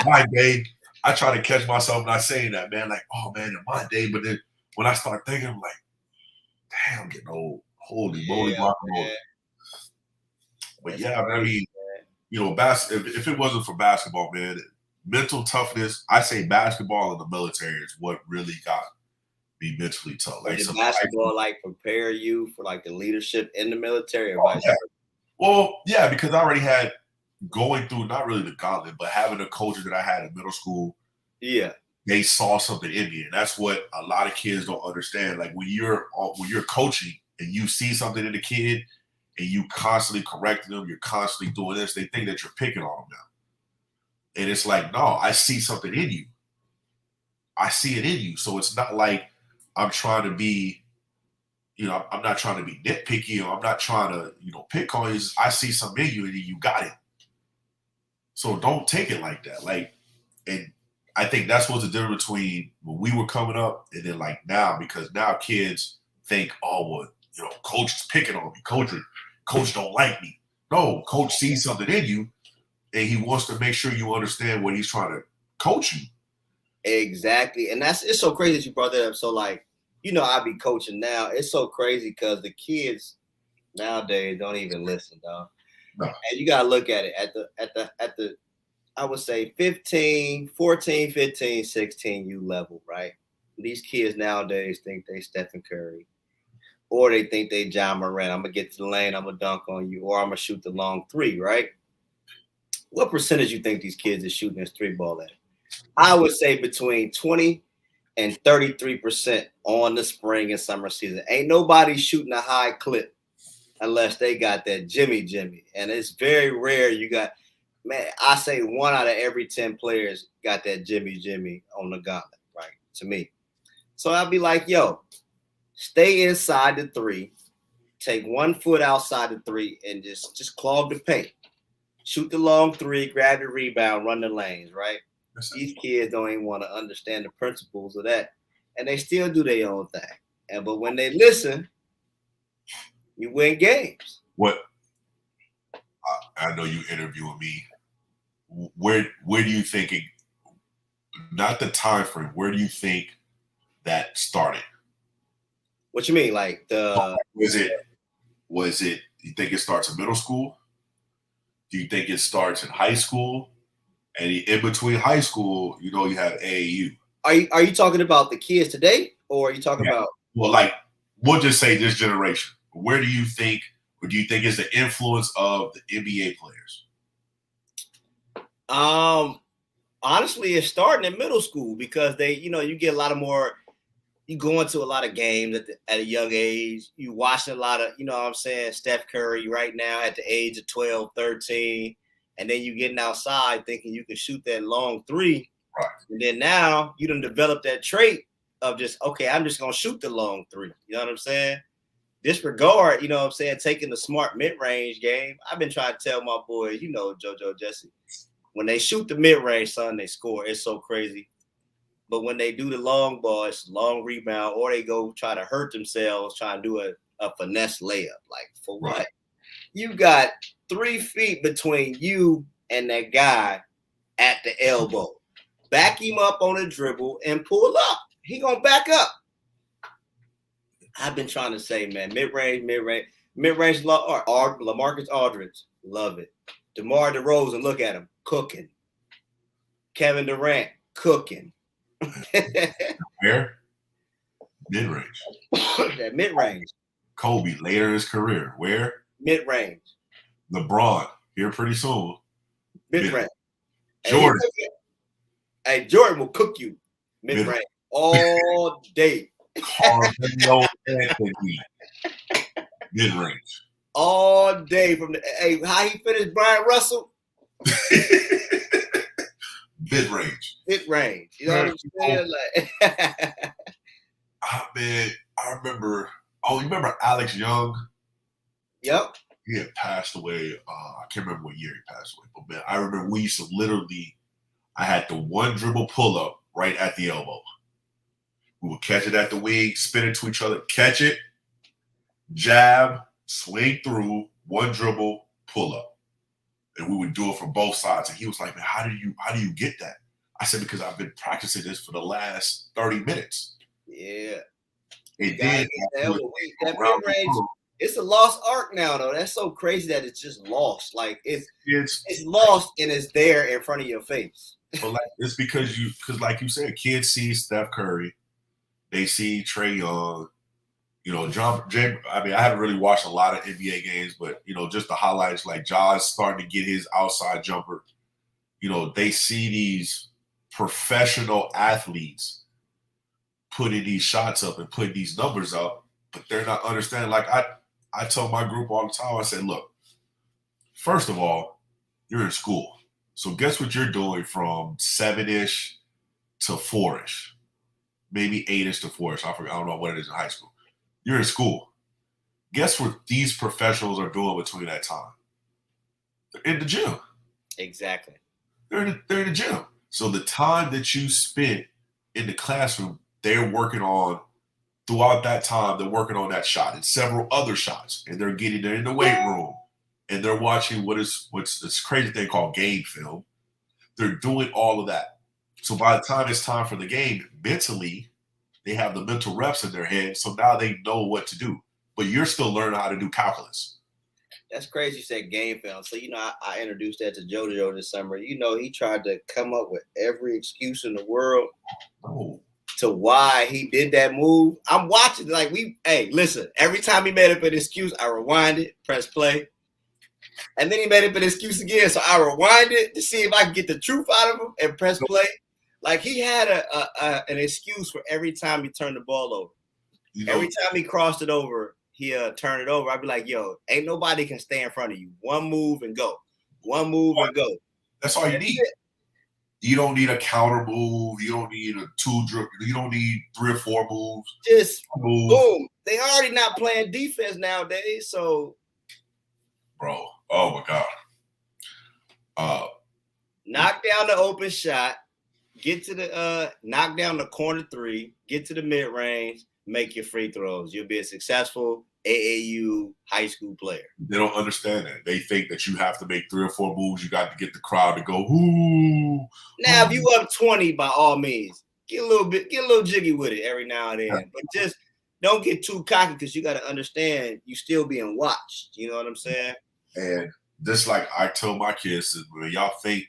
my day, I try to catch myself not saying that, man. Like, oh man, in my day, but then when I start thinking, I'm like, damn, I'm getting old. Holy moly, rock and roll. But I mean, if it wasn't for basketball, man, mental toughness, I say basketball in the military is what really got me mentally tough. Did basketball prepare you for the leadership in the military? Well, yeah, because I already had going through not really the gauntlet, but having a culture that I had in middle school. Yeah. They saw something in me, and that's what a lot of kids don't understand. Like when you're coaching and you see something in the kid and you constantly correcting them, you're constantly doing this, they think that you're picking on them now. And it's like, no, I see something in you. I see it in you. So it's not like I'm trying to be, I'm not trying to be nitpicky or I'm not trying to, pick on you. I see something in you and you got it. So don't take it like that. And I think that's what's the difference between when we were coming up and then now, because now kids think, oh, well, coach is picking on me. Coach don't like me. No, coach sees something in you and he wants to make sure you understand what he's trying to coach you. Exactly. And it's so crazy that you brought that up. So I be coaching now. It's so crazy because the kids nowadays don't even listen, dog. No. And you gotta look at it at the I would say 14, 15, 16 U level, right? These kids nowadays think they Stephen Curry, or they think they John Morant. I'm gonna get to the lane, I'm gonna dunk on you, or I'm gonna shoot the long three, right? What percentage you think these kids are shooting this three ball at? I would say between 20 and 33% on the spring and summer season. Ain't nobody shooting a high clip unless they got that Jimmy. And it's very rare you got, man, I say 1 out of every 10 players got that Jimmy on the gauntlet, right? To me. So I'd be like, yo, stay inside the three, take 1 foot outside the three, and just clog the paint. Shoot the long three, grab the rebound, run the lanes, right? These kids don't even want to understand the principles of that. And they still do their own thing. But when they listen, you win games. What I know you interviewing me. Where do you think it, not the time frame, where do you think that started? What you mean? Like was it you think it starts in middle school? Do you think it starts in high school? And in between high school, you have AAU. Are you talking about the kids today, or are you talking about? Well, like, we'll just say this generation. Where do you think, or do you think is the influence of the NBA players? Honestly, it's starting in middle school because they, you get a lot of more. You go into a lot of games at a young age. You watching a lot of, Steph Curry right now at the age of 12, 13. And then you getting outside thinking you can shoot that long three. Right. And then now you done develop that trait of just, okay, I'm just going to shoot the long three. You know what I'm saying? Disregard, taking the smart mid-range game. I've been trying to tell my boys, JoJo, Jesse, when they shoot the mid-range, son, they score. It's so crazy. But when they do the long ball, it's long rebound, or they go try to hurt themselves trying to do a finesse layup. Like, for what? Right. You got 3 feet between you and that guy at the elbow. Back him up on a dribble and pull up. He gonna back up. I've been trying to say, man, mid-range, LaMarcus Aldridge, love it. DeMar DeRozan, look at him, cooking. Kevin Durant, cooking. Where? Mid-range. That mid-range. Kobe, later in his career. Where? Mid-range. LeBron, here pretty soon. Mid-range. Jordan. Hey, Jordan will cook you mid-range all day. Carmelo Anthony. Mid-range. All day from how he finished Brian Russell? Mid-range. Mid-range. You know what I'm saying? Like, I remember. Oh, you remember Alex Young? Yep. He had passed away. I can't remember what year he passed away, but man, I remember we used to literally. I had the 1 dribble pull up right at the elbow. We would catch it at the wing, spin it to each other, catch it, jab, swing through, 1 dribble, pull up. And we would do it from both sides. And he was like, man, how do you get that? I said, because I've been practicing this for the last 30 minutes. Yeah. And then that mid-range, it's a lost art now, though. That's so crazy that it's just lost. Like it's lost and it's there in front of your face. But like, it's because like you said, kids see Steph Curry, they see Trae Young, I haven't really watched a lot of NBA games, but just the highlights, like Ja's starting to get his outside jumper. They see these professional athletes putting these shots up and putting these numbers up, but they're not understanding. Like I tell my group all the time, I say, look, first of all, you're in school. So guess what you're doing from 7-ish to 4-ish, maybe 8-ish to 4-ish. I don't know what it is in high school. You're in school. Guess what these professionals are doing between that time? They're in the gym. Exactly. They're in the gym. So the time that you spent in the classroom, they're working on, throughout that time, they're working on that shot and several other shots. And they're in the weight room. And they're watching what's this crazy thing called game film. They're doing all of that. So by the time it's time for the game, mentally, they have the mental reps in their head. So now they know what to do. But you're still learning how to do calculus. That's crazy. You said game film. So I introduced that to JoJo this summer. He tried to come up with every excuse in the world Oh, to why he did that move. I'm watching hey, listen, every time he made up an excuse, I rewind it, press play. And then he made up an excuse again. So I rewind it to see if I can get the truth out of him and press play. Like he had an excuse for every time he turned the ball over. Every time he crossed it over, he turned it over. I'd be like, yo, ain't nobody can stay in front of you. One move and go. One move and go. that's all you need. You don't need a counter move. You don't need a dribble. You don't need 3 or 4 moves. Just boom. They already not playing defense nowadays. So, bro, oh my God. Knock down the open shot. Get to the knock down the corner 3. Get to the mid range. Make your free throws. You'll be a successful AAU high school player. They don't understand that. They think that you have to make 3 or 4 moves. You got to get the crowd to go, ooh. Now, if you up 20, by all means, get a little jiggy with it every now and then. But just don't get too cocky because you got to understand you still being watched. You know what I'm saying? And just like I tell my kids, when y'all think,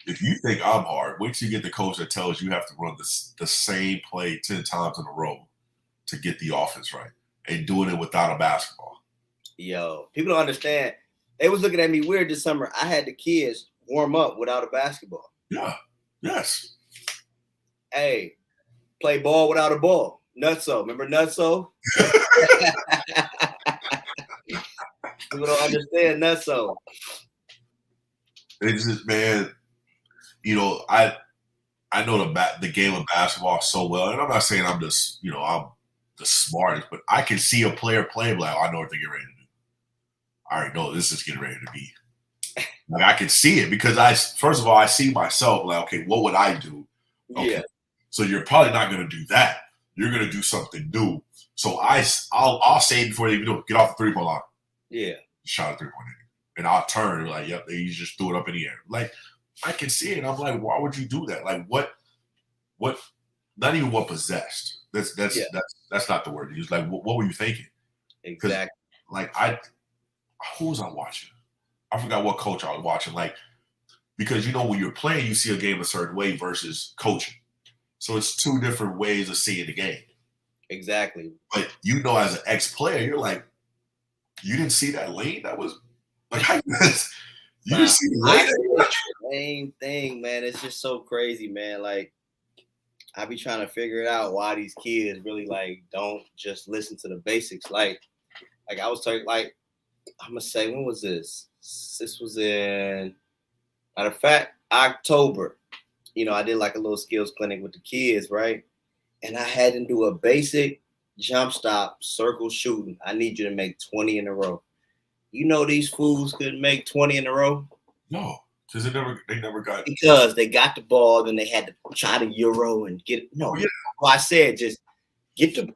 if you think I'm hard, wait till you get the coach that tells you have to run the same play 10 times in a row to get the offense right, and doing it without a basketball. Yo, people don't understand. They was looking at me weird this summer. I had the kids warm up without a basketball. Yeah. Yes. Hey, play ball without a ball. Nutso. Remember Nutso? People don't understand Nutso. It's just, man, I know the game of basketball so well, and I'm not saying I'm just, I'm the smartest, but I can see a player playing like, I know what they're getting ready to do. I already know this is getting ready to be. Like I can see it because first of all, I see myself like, okay, what would I do? Okay. Yeah. So you're probably not going to do that. You're going to do something new. So I'll say before they even do it, get off the 3-point line. Yeah. Shot a 3-point, and I'll turn like, yep, you just threw it up in the air. Like I can see it. I'm like, why would you do that? Like what? Not even what possessed. That's not the word to use. Like what were you thinking? Exactly. Like who was I watching? I forgot what coach I was watching. Like because when you're playing, you see a game a certain way versus coaching. So it's 2 different ways of seeing the game. Exactly. But as an ex-player, you're like, you didn't see that lane? That was like you didn't see the lane. Same thing, man. It's just so crazy, man. Like I be trying to figure it out why these kids really don't just listen to the basics. Like I was talking, I'm gonna say, when was this? This was in, matter of fact, October. I did a little skills clinic with the kids, right? And I had them do a basic jump stop circle shooting. I need you to make 20 in a row. These fools couldn't make 20 in a row. No, because they never got, because they got the ball, then they had to try to euro and get it. No, well, I said just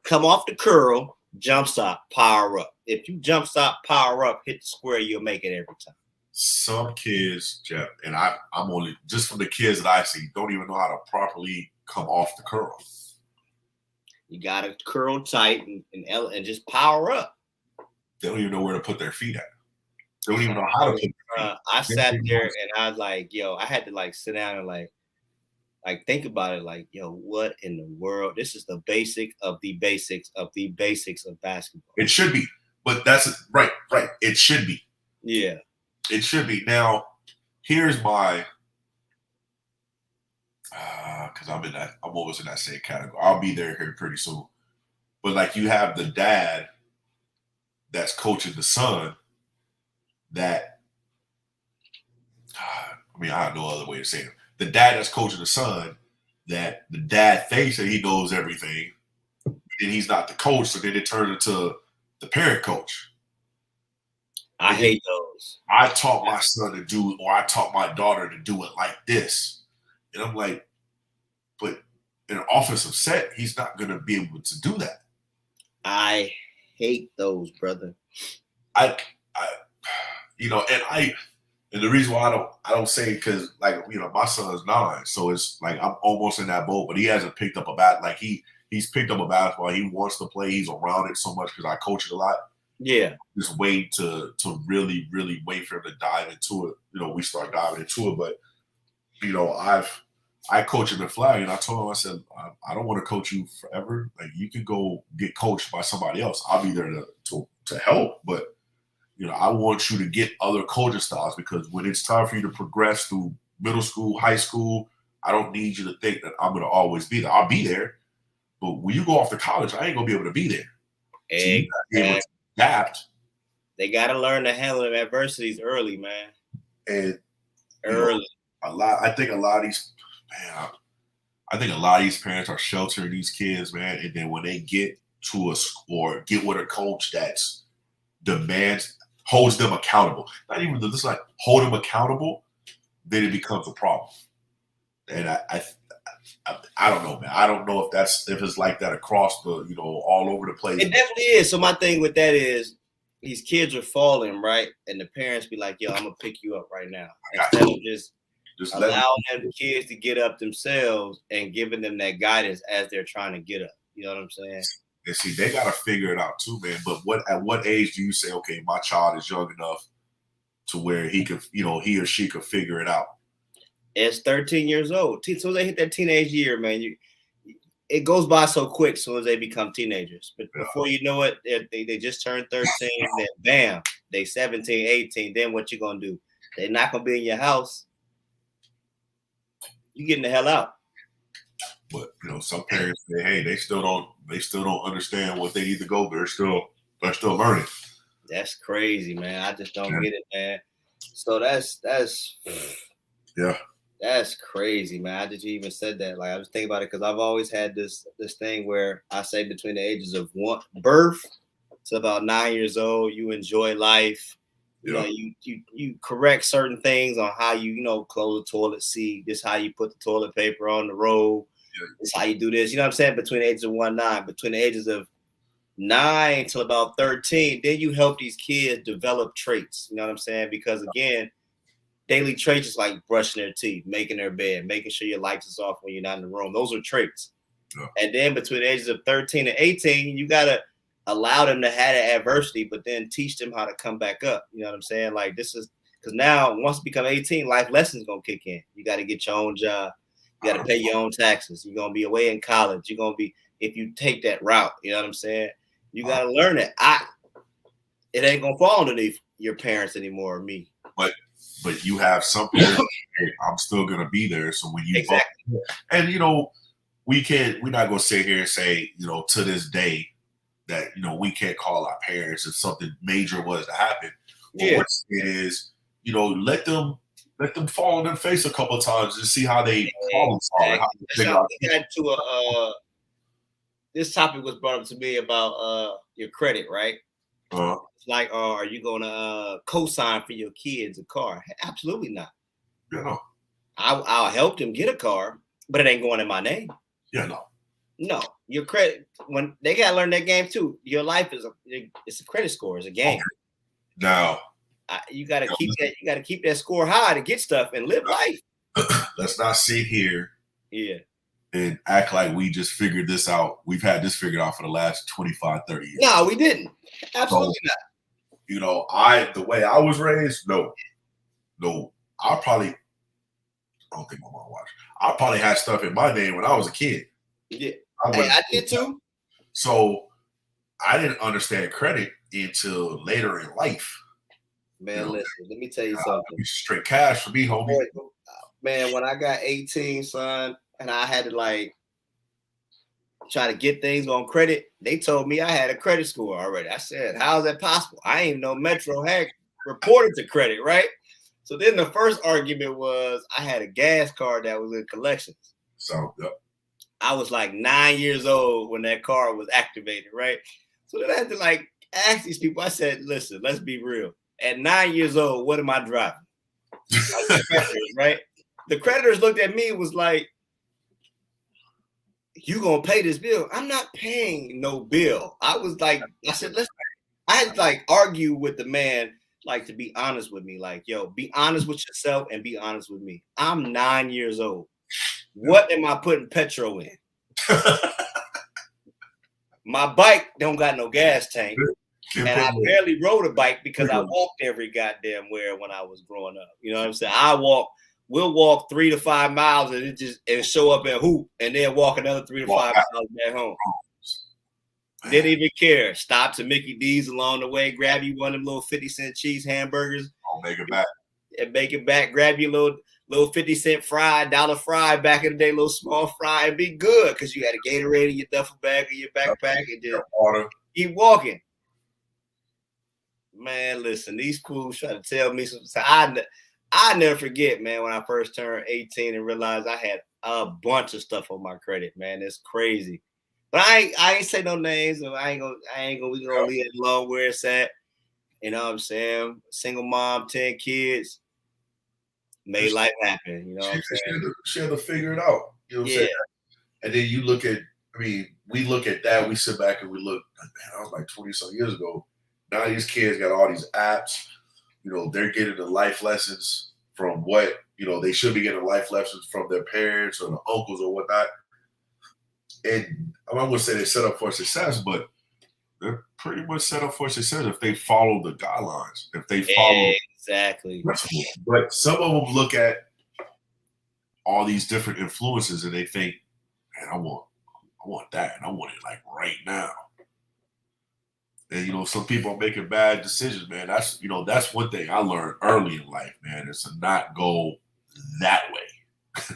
come off the curl, jump stop, power up. If you jump stop, power up, hit the square, you'll make it every time. Some kids, Jeff, and I'm only just from the kids that I see, don't even know how to properly come off the curl. You gotta curl tight and just power up. They don't even know where to put their feet at. They don't even know how to put their feet. I sat there and I was like, yo, I had to sit down and think about it. Like, yo, what in the world? This is the basic of the basics of the basics of basketball. It should be, but that's right. It should be. Yeah, it should be. Now, here's my, because I'm always in that same category. I'll be there here pretty soon. But you have the dad that's coaching the son that, I have no other way to say it. The dad that's coaching the son that the dad thinks that he knows everything, and he's not the coach, so then it turns into the parent coach. I hate those. I taught my son to do, or I taught my daughter to do it like this. And I'm like, but in an offensive set, he's not going to be able to do that. I hate those, brother. And the reason why I don't say, because my son's 9, so it's I'm almost in that boat, but he hasn't picked up a bat. He's picked up a basketball. He wants to play. He's around it so much because I coach it a lot. Yeah. Just wait to really, really wait for him to dive into it. We start diving into it. But, I coach him in flag, and I told him, I said, I don't want to coach you forever. Like, you can go get coached by somebody else. I'll be there to help, but I want you to get other coaching styles, because when it's time for you to progress through middle school, high school, I don't need you to think that I'm going to always be there. I'll be there, but when you go off to college, I ain't going to be able to be there. So you got to be able to adapt. They got to learn to handle them adversities early, man. And early. I think a lot of these parents are sheltering these kids, man. And then when they get to or get with a coach that's holds them accountable, not even just like hold them accountable, then it becomes a problem. And I don't know, man. I don't know if it's like that across the, all over the place. It definitely is. So my thing with that is, these kids are falling, right? And the parents be like, yo, I'm going to pick you up right now. Instead of just allowing them kids to get up themselves and giving them that guidance as they're trying to get up. You know what I'm saying? And see, they got to figure it out too, man. But at what age do you say, okay, my child is young enough to where he could, he or she could figure it out? It's 13 years old. So they hit that teenage year, man. It goes by so quick as soon as they become teenagers. But before you know it, they just turned 13. Then bam, they 17, 18. Then what you gonna do? They're not gonna be in your house. You getting the hell out. But some parents say, hey, they still don't understand what they need to go. They're still learning. That's crazy, man. I just don't get it, man. So that's yeah. That's crazy, man. I just even said that. Like, I was thinking about it because I've always had this thing where I say between the ages of birth to about 9 years old, you enjoy life. Yeah. You correct certain things on how you close the toilet seat. This how you put the toilet paper on the roll. Yeah. This how you do this. You know what I'm saying? Between the ages of 1 and 9, between the ages of 9 till about 13, then you help these kids develop traits. You know what I'm saying? Because again, daily traits is like brushing their teeth, making their bed, making sure your lights is off when you're not in the room. Those are traits. Yeah. And then between the ages of 13 and 18, you got to allow them to have that adversity, but then teach them how to come back up. You know what I'm saying? Like, this is because now once you become 18, life lessons going to kick in. You got to get your own job. You got to pay your own taxes. You're going to be away in college. You're going to be, if you take that route, you know what I'm saying? You got to learn it. It ain't going to fall underneath your parents anymore or me. But you have some parents, hey, I'm still going to be there. So when you, exactly. And, we're not going to sit here and say, to this day that, we can't call our parents if something major was to happen. But what it is, let them fall on their face a couple of times and see how they problem solve. This topic was brought up to me about your credit, right? It's like, are you going to co-sign for your kids a car? Absolutely not. Yeah, I'll help them get a car, but it ain't going in my name. Yeah, no. Your credit, when they got to learn that game too. Your life it's a credit score. It's a game. Okay. Now you got to keep that. You got to keep that score high to get stuff and live life. Let's not sit here. Yeah. And act like we just figured this out. We've had this figured out for the last 25, 30 years. No, we didn't. Absolutely not. The way I was raised, no. I don't think my mom watched. I probably had stuff in my name when I was a kid. Yeah. I did too. So I didn't understand credit until later in life. Man, listen, let me tell you something. Straight cash for me, homie. Man, when I got 18, son, and I had to try to get things on credit, they told me I had a credit score already. I said, how is that possible? I ain't know Metro had reported to credit, right? So then the first argument was I had a gas card that was in collections. So yep. I was like 9 years old when that card was activated, right? So then I had to ask these people. I said, listen, let's be real. At 9 years old, what am I driving? Right? The creditors looked at me and was like, you gonna pay this bill? I'm not paying no bill. I said, I had to argue with the man, to be honest with me. Yo, be honest with yourself and be honest with me. I'm 9 years old. What am I putting petrol in? My bike don't got no gas tank. And I barely rode a bike because I walked every goddamn where when I was growing up. You know what I'm saying? We'll walk 3 to 5 miles and show up at Hoop and then walk another 3 to 5 miles back home. Didn't even care. Stop to Mickey D's along the way, grab you one of them little 50-cent cheese hamburgers. I'll make it back. And make it back, grab you a little 50-cent fry, dollar fry back in the day, little small fry, and be good because you had a Gatorade in your duffel bag or your backpack and just keep walking. Man, listen, these fools try to tell me something. I never forget, man, when I first turned 18 and realized I had a bunch of stuff on my credit, man. It's crazy. But I ain't say no names. We gonna leave it alone where it's at. You know what I'm saying? Single mom, 10 kids, made life happen. You know what I'm saying? She had to figure it out. You know what I'm saying? And then you look at, we look at that, we sit back and we look, man, I was like 20-some years ago. Now these kids got all these apps. You know, they're getting the life lessons from what, they should be getting life lessons from their parents or the uncles or whatnot. And I wouldn't say they're set up for success, but they're pretty much set up for success if they follow the guidelines, if they follow exactly. But some of them look at all these different influences and they think, man, I want that, and I want it like right now. And some people are making bad decisions, man. That's one thing I learned early in life, man, is to not go that way.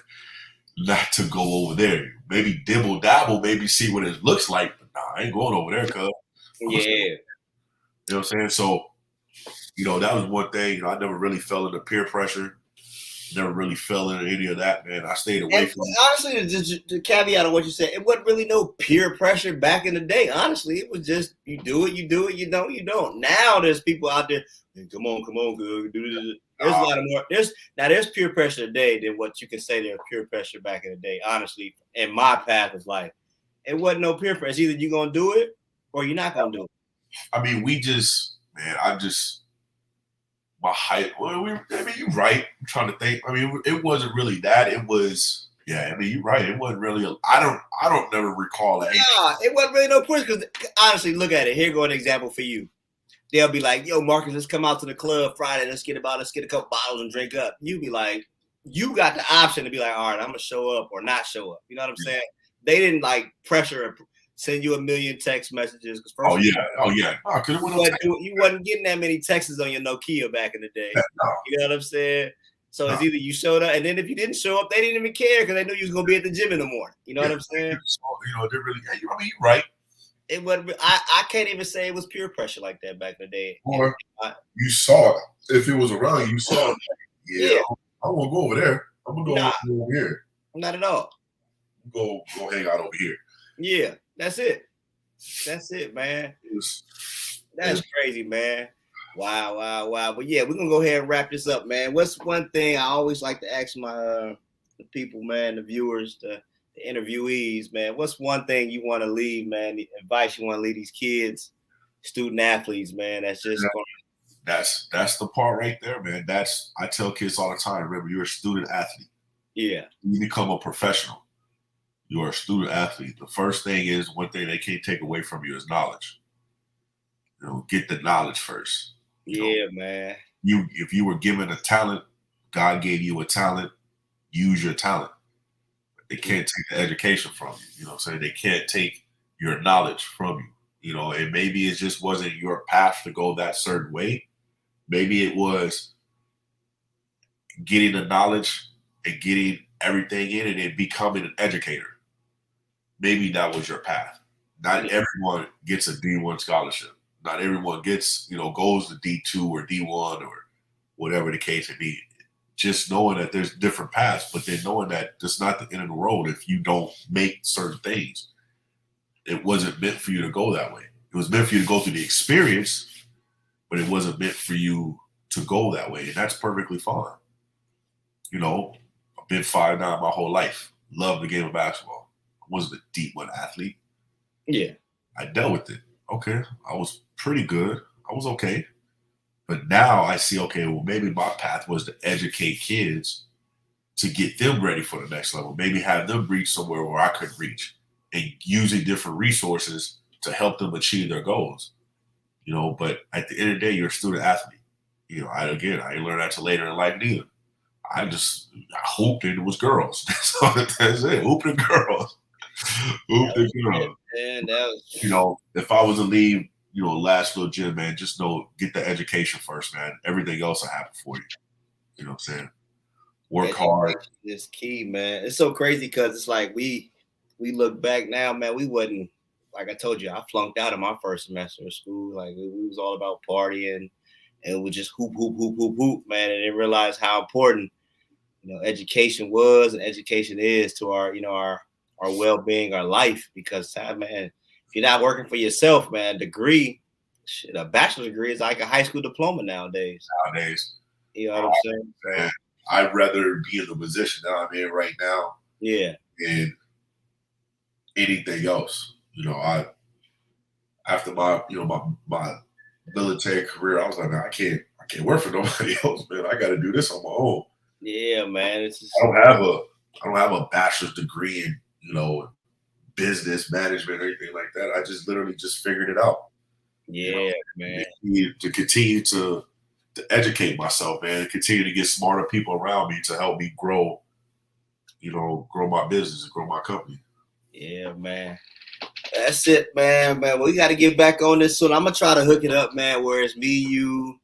Not to go over there. Maybe dibble dabble, maybe see what it looks like, but nah, I ain't going over there, cuz. Yeah. You know what I'm saying? So, that was one thing. I never really fell into peer pressure. Never really fell into any of that, man. I stayed away from it. Honestly, just to caveat on what you said, it wasn't really no peer pressure back in the day. Honestly, it was just you do it, you don't. Now there's people out there, hey, come on, good, do this. There's a lot of more. There's peer pressure today than what you can say there's peer pressure back in the day. Honestly, in my path of life, it wasn't no peer pressure. Either you're gonna do it or you're not gonna do it. My height. Well, you're right. I'm trying to think. It wasn't really that. It was. Yeah, you're right. It wasn't really. I don't never recall that. Yeah, it wasn't really no push because honestly, look at it. Here go an example for you. They'll be like, yo, Marcus, let's come out to the club Friday. Let's get a couple bottles and drink up. You be like, you got the option to be like, all right, I'm going to show up or not show up. You know what I'm saying? They didn't like pressure or send you a million text messages. Oh, yeah. You wasn't getting that many texts on your Nokia back in the day. No. You know what I'm saying? So it's either you showed up, and then if you didn't show up, they didn't even care because they knew you was going to be at the gym in the morning. You know what I'm saying? They're really, you're right. It wasn't. I can't even say it was peer pressure like that back in the day. Or you saw it. If it was around, you saw it. Yeah. I won't go over there. I'm gonna go over here. Not at all. Go hang out over here. Yeah, that's it. That's it, man. That's crazy, man. Wow. But yeah, we're gonna go ahead and wrap this up, man. What's one thing I always like to ask my the people, man, the viewers, the interviewees, man? What's one thing you want to leave, man? The advice you want to leave these kids, student athletes, man? That's just that's the part right there, man. I tell kids all the time. Remember, you're a student athlete. Yeah. You become a professional. You are a student athlete. The first thing is one thing they can't take away from you is knowledge. Get the knowledge first. Man. If you were given a talent, God gave you a talent. Use your talent. They can't take the education from you. You know what I'm saying? They can't take your knowledge from you. And maybe it just wasn't your path to go that certain way. Maybe it was getting the knowledge and getting everything in it and becoming an educator. Maybe that was your path. Not everyone gets a D1 scholarship. Not everyone gets, goes to D2 or D1 or whatever the case may be. Just knowing that there's different paths, but then knowing that it's not the end of the road if you don't make certain things. It wasn't meant for you to go that way. It was meant for you to go through the experience, but it wasn't meant for you to go that way. And that's perfectly fine. I've been 5'9" my whole life. Love the game of basketball. I wasn't a D1 athlete. Yeah. I dealt with it. Okay. I was pretty good. I was okay. But now I see, okay, well, maybe my path was to educate kids to get them ready for the next level. Maybe have them reach somewhere where I could reach and using different resources to help them achieve their goals. you know, but at the end of the day, you're a student athlete. You know, I didn't learn that till later in life neither. I hooped and it was girls. That's it. Hooped and girls. Hooped and girls. And that was, You know, if I was to leave, you know, last little gym, man, just know, get the education first, man. Everything else will happen for you. You know what I'm saying? Work hard. It's key, man. It's so crazy because it's like we look back now, man. We wasn't, like I told you, I flunked out in my first semester of school. Like we was all about partying, and we just hoop, man, and didn't realize how important, you know, education was and education is to our, you know, our well-being, our life. Because, man, if you're not working for yourself, man, a bachelor's degree is like a high school diploma nowadays. You know what I'm saying? Man, I'd rather be in the position that I'm in right now. Yeah. Than anything else. You know, after my military career, I was like, man, I can't work for nobody else, man. I got to do this on my own. Yeah, man. I don't have a bachelor's degree in, you know, business management or anything like that. I just literally just figured it out. Yeah, man. To continue to educate myself, man, and continue to get smarter people around me to help me grow, you know, grow my business and grow my company. Yeah, man. That's it, man. Well, we got to get back on this soon. I'm going to try to hook it up, man, where it's me, you,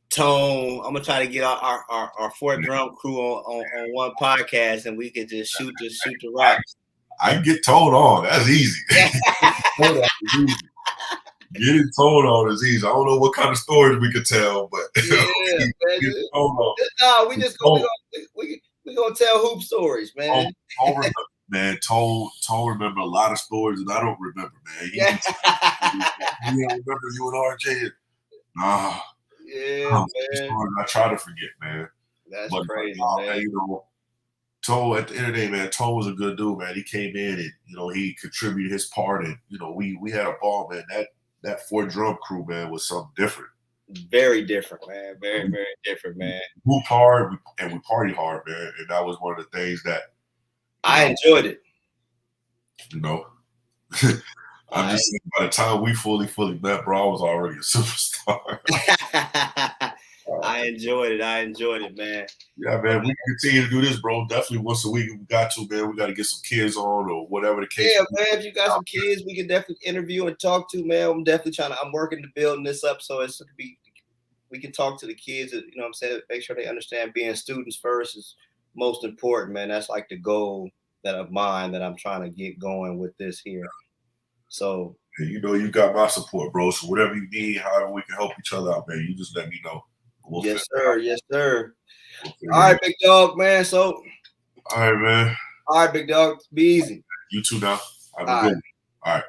Tone. I'm going to try to get our Fort Drum crew on one podcast, and we can just shoot the rocks. I can get Tone on. That's easy. Getting Tone on is easy. I don't know what kind of stories we could tell, but yeah, man. We just gonna tell hoop stories, man. Tone remember a lot of stories that I don't remember, man. You don't remember you and RJ? Nah. Yeah, man. Stories I try to forget, man. That's crazy, man. You know, Tone, at the end of the day, man, Tone was a good dude, man. He came in and, you know, he contributed his part, and, you know, we had a ball, man. That Fort Drum crew, man, was something different. Very different, man. Very, very different, man. We hooped hard and we partied hard, man. And that was one of the things that I enjoyed it. You know, I'm just saying, by the time we fully met, bro, I was already a superstar. I enjoyed it, man. Yeah, man, we can continue to do this, bro. Definitely once a week if we got to, man. We got to get some kids on or whatever the case. Yeah, man, if you got some kids, we can definitely interview and talk to, man. I'm working to building this up so we can talk to the kids, you know what I'm saying, make sure they understand being students first is most important, man. That's like the goal of mine that I'm trying to get going with this here. So, you know, you got my support, bro. So whatever you need, however we can help each other out, man, you just let me know. Yes, sir. Yes, sir. All right, big dog, man. So, all right, man. All right, big dog. Be easy. You too now. Have a good one. All right.